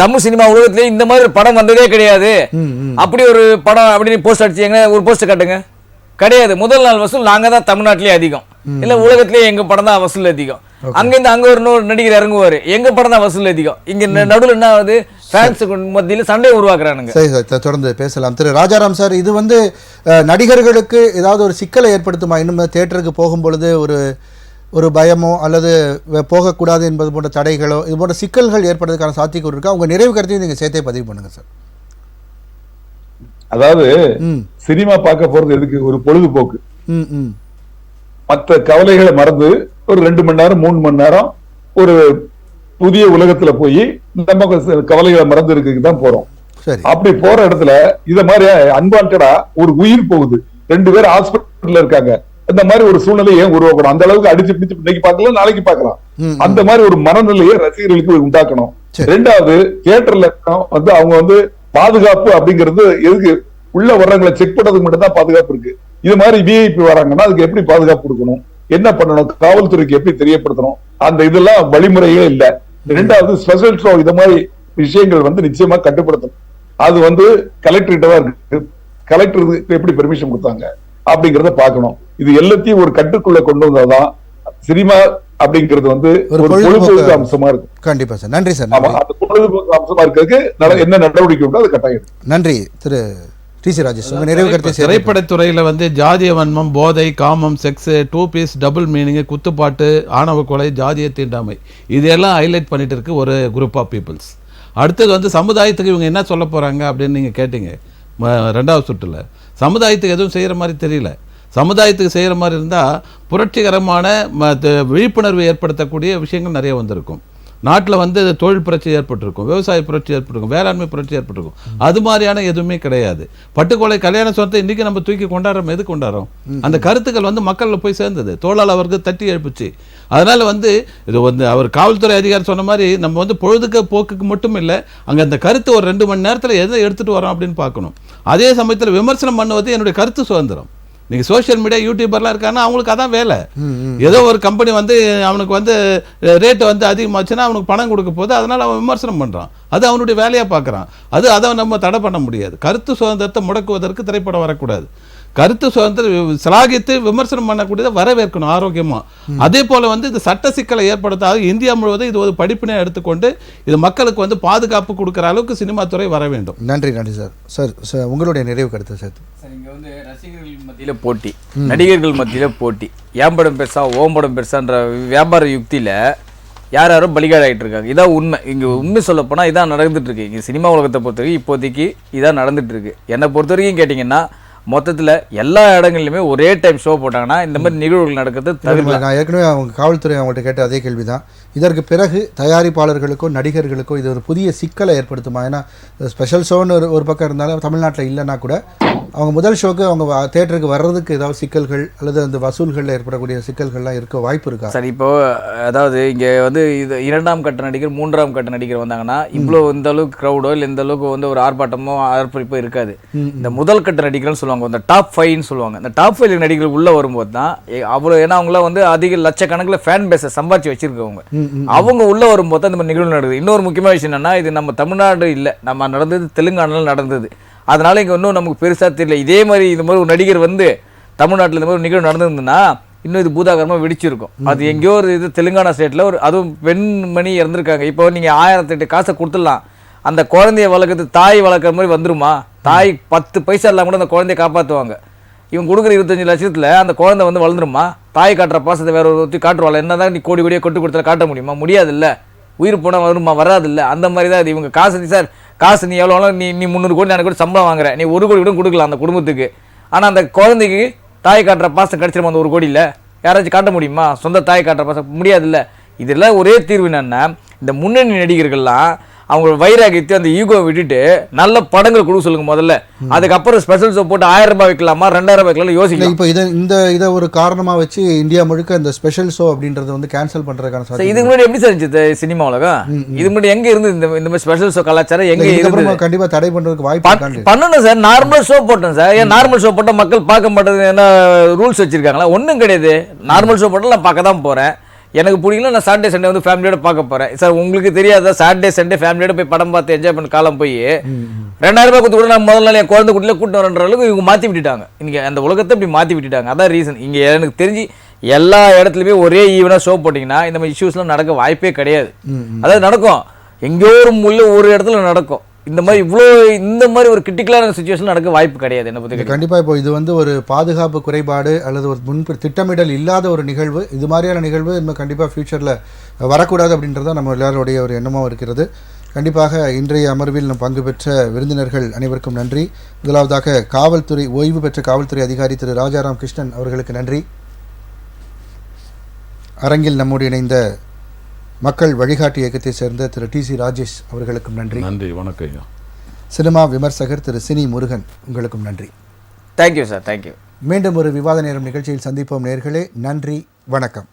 தமிழ் சினிமா உலகத்திலே இந்த மாதிரி ஒரு படம் வந்ததே கிடையாது. அப்படி ஒரு படம் அப்படின்னு போஸ்ட் அடிச்சீங்க, ஒரு போஸ்டர் காட்டுங்க, கிடையாது. முதல் நாள் வசூல் நாங்க தான் தமிழ்நாட்டிலே அதிகம், இல்ல உலகத்திலேயே எங்க படம் தான் வசூல் அதிகம். அங்கேருந்து அங்க ஒரு இன்னொரு நடிகர் இறங்குவாரு, எங்க படம் தான் வசூல் அதிகம். இங்க நடுவில் என்ன ஆகுது, ஃபேன்ஸுக்கு மத்தியில் சண்டையை உருவாக்குறானுங்க. சரி சார், தொடர்ந்து பேசலாம். திரு ராஜாராம் சார், இது வந்து நடிகர்களுக்கு ஏதாவது ஒரு சிக்கலை ஏற்படுத்துமா? இன்னும் தியேட்டருக்கு போகும் பொழுது ஒரு பயமோ அல்லது போகக்கூடாது என்பது போன்ற தடைகளோ இது போன்ற சிக்கல்கள் ஏற்படுறதுக்கான சாத்தியக்கூறு இருக்கா? உங்க நிறைவு கருத்தையும் நீங்க சேர்த்தே பதிவு பண்ணுங்க சார். அதாவது சினிமா பார்க்க போறது எதுக்கு? ஒரு பொழுதுபோக்கு. மற்ற கவலைகளை மறந்து ஒரு 2 மணி நேரம் 3 மணி நேரம் ஒரு புதிய உலகத்துல போய் நம்ம கவலைகளை மறந்து இருக்கு தான் போறோம். அப்படி போற இடத்துல இத மாதிரி அன்வான்டா ஒரு உயிர் போகுது, 2 பேர் ஹாஸ்பிட்டல்ல இருக்காங்க, இந்த மாதிரி ஒரு சூழ்நிலை ஏன் உருவாக்கணும்? அந்த அளவுக்கு அடிச்சு பிடிச்சு இன்னைக்கு பார்க்கலாம், நாளைக்கு பார்க்கலாம். அந்த மாதிரி ஒரு மனநிலையை ரசிகர்களுக்கு உண்டாக்கணும். 2வது, தியேட்டர்ல வந்து அவங்க வந்து பாதுகாப்பு அப்படிங்கிறது எதுக்கு? உள்ள வர்றவங்களை செக் பண்றதுக்கு மட்டும் தான் பாதுகாப்பு இருக்கு. இது மாதிரி விஐபி வராங்கன்னா அதுக்கு எப்படி பாதுகாப்பு கொடுக்கணும், என்ன பண்ணணும், காவல்துறைக்கு எப்படி தெரியப்படுத்தணும், அந்த இதெல்லாம் வழிமுறையே இல்ல. 2வது, ஸ்பெஷல் ஷோ இந்த மாதிரி விஷயங்கள் வந்து நிச்சயமா கட்டுப்படுத்தணும். அது வந்து கலெக்டர்கிட்ட தான் இருக்கு. கலெக்டருக்கு எப்படி பெர்மிஷன் கொடுத்தாங்க அப்படிங்கறத பார்க்கணும். இது எல்லாத்தையும் ஒரு கட்டுக்குள்ள கொண்டு வந்தாதான் சினிமா அப்படிங்கிறது வந்து ஒரு பொழுதுபோக்கு அம்சமா இருக்கும். கண்டிப்பா சார், நன்றி சார். அந்த பொழுதுபோக்கு அம்சமா இருக்கிறதுக்கு என்ன நடவடிக்கை உண்டோ அது கட்டாயம். நன்றி திரு டிசி ராஜேஷ். நிறைவு கருத்தை திரைப்படத்துறையில வந்து ஜாதிய வன்மம், போதை, காமம், செக்ஸ், 2 பீஸ், டபுள் மீனிங், குத்துப்பாட்டு, ஆணவ கொலை, ஜாதிய தீண்டாமை, இதெல்லாம் ஹைலைட் பண்ணிட்டு இருக்கு ஒரு குரூப் ஆஃப் பீப்புள்ஸ். அடுத்தது வந்து சமுதாயத்துக்கு இவங்க என்ன சொல்ல போறாங்க அப்படின்னு நீங்க கேட்டீங்க 2வது சுற்றுல. சமுதாயத்துக்கு எதுவும் செய்யற மாதிரி தெரியல. சமுதாயத்துக்கு செய்கிற மாதிரி இருந்தால் புரட்சிகரமான விழிப்புணர்வு ஏற்படுத்தக்கூடிய விஷயங்கள் நிறைய வந்திருக்கும். நாட்டில் வந்து தொழில் புரட்சி ஏற்பட்டிருக்கும், விவசாய புரட்சி ஏற்பட்டிருக்கும், வேளாண்மை புரட்சி ஏற்பட்டிருக்கும். அது மாதிரியான எதுவுமே கிடையாது. பட்டுக்கொலை கல்யாண சொத்தை இன்றைக்கி நம்ம தூக்கி கொண்டாடுறோம். எது கொண்டாடுறோம்? அந்த கருத்துக்கள் வந்து மக்களில் போய் சேர்ந்தது, தோளால் அவருக்கு தட்டி எழுப்புச்சு. அதனால் வந்து இது வந்து அவர் காவல்துறை அதிகாரி சொன்ன மாதிரி நம்ம வந்து பொழுதுக்கு போக்குக்கு மட்டும் இல்லை, அங்கே அந்த கருத்து ஒரு 2 மணி நேரத்தில் எதை எடுத்துகிட்டு வரோம் அப்படின்னு பார்க்கணும். அதே சமயத்தில் விமர்சனம் பண்ணுவது என்னுடைய கருத்து சுதந்திரம். நீங்கள் சோஷியல் மீடியா யூடியூபர்லாம் இருக்காங்கன்னா அவங்களுக்கு அதான் வேலை. ஏதோ ஒரு கம்பெனி வந்து அவனுக்கு வந்து ரேட்டு வந்து அதிகமாச்சுன்னா அவனுக்கு பணம் கொடுக்க போது, அதனால் அவன் விமர்சனம் பண்ணுறான். அது அவனுடைய வேலையாக பார்க்குறான். அதை நம்ம தடை பண்ண முடியாது. கருத்து சுதந்திரத்தை முடக்குவதற்கு திரைப்படம் வரக்கூடாது. கருத்து சுதந்திரம் சிலாகித்து விமர்சனம் பண்ணக்கூடியதை வரவேற்கணும் ஆரோக்கியமாக. அதே போல் வந்து இது சட்ட சிக்கலை ஏற்படுத்தாது. இந்தியா முழுவதும் இது ஒரு படிப்பினை எடுத்துக்கொண்டு இது மக்களுக்கு வந்து பாதுகாப்பு கொடுக்குற அளவுக்கு சினிமா துறை வர வேண்டும். நன்றி சார். சார் உங்களுடைய நிறைவு கருத்து சார். இங்கே வந்து ரசிகர்கள் மத்தியில் போட்டி, நடிகர்கள் மத்தியில் போட்டி, ஏன் படம் பெருசா ஓம் படம் பெருசான்ற வியாபார யுக்தியில் யாரும் பலிகாடாகிட்டு இருக்காங்க. இதான் உண்மை. இங்கே உண்மை சொல்ல போனால் இதான் நடந்துட்டு இருக்கு. இங்கே சினிமா உலகத்தை பொறுத்த வரைக்கும் இப்போதைக்கு இதான் நடந்துட்டு இருக்கு. என்னை பொறுத்த வரைக்கும் கேட்டிங்கன்னா மொத்தத்தில் எல்லா இடங்கள்லையுமே ஒரே டைம் ஷோ போட்டாங்கன்னா இந்த மாதிரி நிகழ்வுகள் நடக்கிறது தவிர. நான் ஏற்கனவே அவங்க காவல்துறை அவங்கள்ட்ட கேட்ட அதே கேள்வி தான். இதற்கு பிறகு தயாரிப்பாளர்களுக்கோ நடிகர்களுக்கோ இது ஒரு புதிய சிக்கலை ஏற்படுத்துமா? ஏன்னா ஸ்பெஷல் ஷோன்னு ஒரு பக்கம் இருந்தாலும் தமிழ்நாட்டில் இல்லைன்னா கூட அவங்க முதல் ஷோக்கு அவங்க தேட்டருக்கு வர்றதுக்கு ஏதாவது சிக்கல்கள் அல்லது அந்த வசூல்களில் ஏற்படக்கூடிய சிக்கல்கள்லாம் இருக்க வாய்ப்பு இருக்கா? சரி, இப்போ அதாவது இங்கே வந்து இது 2ஆம் கட்ட நடிகர் 3ஆம் கட்ட நடிகர் வந்தாங்கன்னா இவ்வளோ இந்த அளவுக்கு க்ரௌடோ இல்லை இந்த அளவுக்கு வந்து ஒரு ஆர்ப்பாட்டமோ ஆர்ப்பரிப்போ இருக்காது. இந்த முதல் கட்ட நடிகர்னு சொல்லுவாங்க, இந்த டாப் 5ன்னு சொல்லுவாங்க. இந்த டாப் 5 நடிகர்கள் உள்ளே வரும்போது தான் அவ்வளோ, ஏன்னா அவங்களாம் வந்து அதிக லட்சக்கணக்கில் ஃபேன் பேஸை சம்பாதிச்சு வச்சிருக்கவங்க. அவங்க உள்ளே வரும்போது தான் இந்த மாதிரி நிகழ்வு நடக்குது. இன்னொரு முக்கியமான விஷயம் என்னன்னா, இது நம்ம தமிழ்நாடு இல்லை, நம்ம நடந்தது தெலுங்கானாவில் நடந்தது. அதனால இங்கே இன்னும் நமக்கு பெருசாக தெரியல. இதே மாதிரி இந்த மாதிரி ஒரு நடிகர் வந்து தமிழ்நாட்டில் இந்த மாதிரி ஒரு நிகழ்வு நடந்திருந்ததுன்னா இன்னும் இது பூதாகரமாக வெடிச்சிருக்கும். அது எங்கேயோ ஒரு இது தெலுங்கானா ஸ்டேட்டில் ஒரு அதுவும் பெண்மணி இறந்துருக்காங்க. இப்போ நீங்கள் 1008 காசை கொடுத்துடலாம், அந்த குழந்தைய வளர்க்குறது தாய் வளர்க்குற மாதிரி வந்துருமா? தாய் 10 பைசா இல்லாமல் கூட அந்த குழந்தைய காப்பாற்றுவாங்க. இவங்க கொடுக்குற 25 லட்சத்தில் அந்த குழந்தை வந்து வளர்ந்துருமா? தாய் காட்டுற பாசத்தை வேற ஒரு ஒருத்தி காட்டுவாள். என்ன தான் நீ கோடி கோடியாக கொட்டு கொடுத்தாலும் காட்ட முடியுமா? முடியாது இல்லை. உயிர் போனால் வருமா? வராது இல்லை. அந்த மாதிரி தான் இது. இவங்க காசு சார், காசு நீ எவ்வளோ நீ 300 கோடி எனக்கு கூட சம்பளம் வாங்குற, நீ 1 கோடி கூட கொடுக்கலாம் அந்த குடும்பத்துக்கு. ஆனால் அந்த குழந்தைக்கு தாய் காட்டுற பாசம் கிடைச்சிருமா? அந்த 1 கோடியில் யாராச்சும் காட்ட முடியுமா? சொந்த தாய் காட்டுற பாசம் முடியாது இல்லை. இதெல்லாம் ஒரே தீர்வு என்னன்னா, இந்த முன்னணி நடிகர்கள்லாம் அவங்க வைராகியத்தை அந்த ஈகோ விட்டுட்டு நல்ல படங்கள் கொடுக்க சொல்லுங்க முதல்ல. அதுக்கப்புறம் ஸ்பெஷல் ஷோ போட்டு 1000 ரூபாய் வைக்கலாமா 2000 வைக்கலாம் யோசிக்கலாம். இப்போ இதை ஒரு காரணமாக வச்சு இந்தியா முழுக்க இந்த ஸ்பெஷல் ஷோ அப்படின்றத வந்து கேன்சல் பண்ணுறதுக்கான சார். இதுக்கு முன்னாடி எப்படி இருந்துச்சு சினிமா உலகம்? இது முன்னாடி எங்கே இருந்து இந்த மாதிரி ஸ்பெஷல் ஷோ கலாச்சாரம் எங்கே இருந்து? கண்டிப்பாக தடை பண்ணுறதுக்கு வாய்ப்பு பண்ணணும் சார். நார்மல் ஷோ போட்டோம் சார். ஏன் நார்மல் ஷோ போட்டால் மக்கள் பார்க்க மாட்டேது? என்ன ரூல்ஸ் வச்சிருக்காங்களா? ஒன்றும் கிடையாது. நார்மல் ஷோ போட்டால் நான் பார்க்க தான் போகிறேன். எனக்கு பிடிக்கல, நான் சாட்டர்டே சண்டே வந்து ஃபேமிலியோட பார்க்க போகிறேன். சார் உங்களுக்கு தெரியாதா, சாட்டர்டே சண்டே ஃபேமிலியோட போய் படம் பார்த்து என்ஜாய் பண்ண காலம் போய் 2000 ரூபாய் கொடுத்து கூட நான் முதல் நாள் என் குழந்தை குட்டியில் கூட்டு வரன்ற அளவுக்கு இவங்க மாற்றி விட்டுட்டாங்க. இங்கே அந்த உலகத்தை இப்படி மாற்றி விட்டுட்டாங்க. அதான் ரீசன். இங்கே எனக்கு தெரிஞ்சு எல்லா இடத்துலையுமே ஒரே ஈவனாக ஷோ போட்டிங்கன்னா இந்த மாதிரி இஷ்யூஸ்லாம் நடக்க வாய்ப்பே கிடையாது. அதாவது நடக்கும், எங்கேயோ ஒரு இடத்துல நடக்கும். இந்த மாதிரி ஒரு கிரிட்டிக்கலான சுச்சுவேஷன் நடக்க வாய்ப்பு கிடையாது. என்ன பற்றி கண்டிப்பாக இப்போ இது வந்து ஒரு பாதுகாப்பு குறைபாடு அல்லது ஒரு முன்பு திட்டமிடல் இல்லாத ஒரு நிகழ்வு. இது மாதிரியான நிகழ்வு இன்னும் கண்டிப்பாக ஃப்யூச்சரில் வரக்கூடாது அப்படின்றது தான் நம்ம எல்லாருடைய ஒரு எண்ணமாக இருக்கிறது. கண்டிப்பாக இன்றைய அமர்வில் நம் பங்கு பெற்ற விருந்தினர்கள் அனைவருக்கும் நன்றி. முதலாவதாக காவல்துறை ஓய்வு பெற்ற காவல்துறை அதிகாரி திரு ராஜாராம் கிருஷ்ணன் அவர்களுக்கு நன்றி. அரங்கில் நம்மோடு இணைந்த மக்கள் வழிகாட்டி இயக்கத்தை சேர்ந்த திரு டி.சி. ராஜேஷ் அவர்களுக்கும் நன்றி. நன்றி, வணக்கம். சினிமா விமர்சகர் திரு சினி முருகன் உங்களுக்கும் நன்றி. Thank you sir, thank you. மீண்டும் ஒரு விவாத நேரம் நிகழ்ச்சியில் சந்திப்போம் நேயர்களே. நன்றி, வணக்கம்.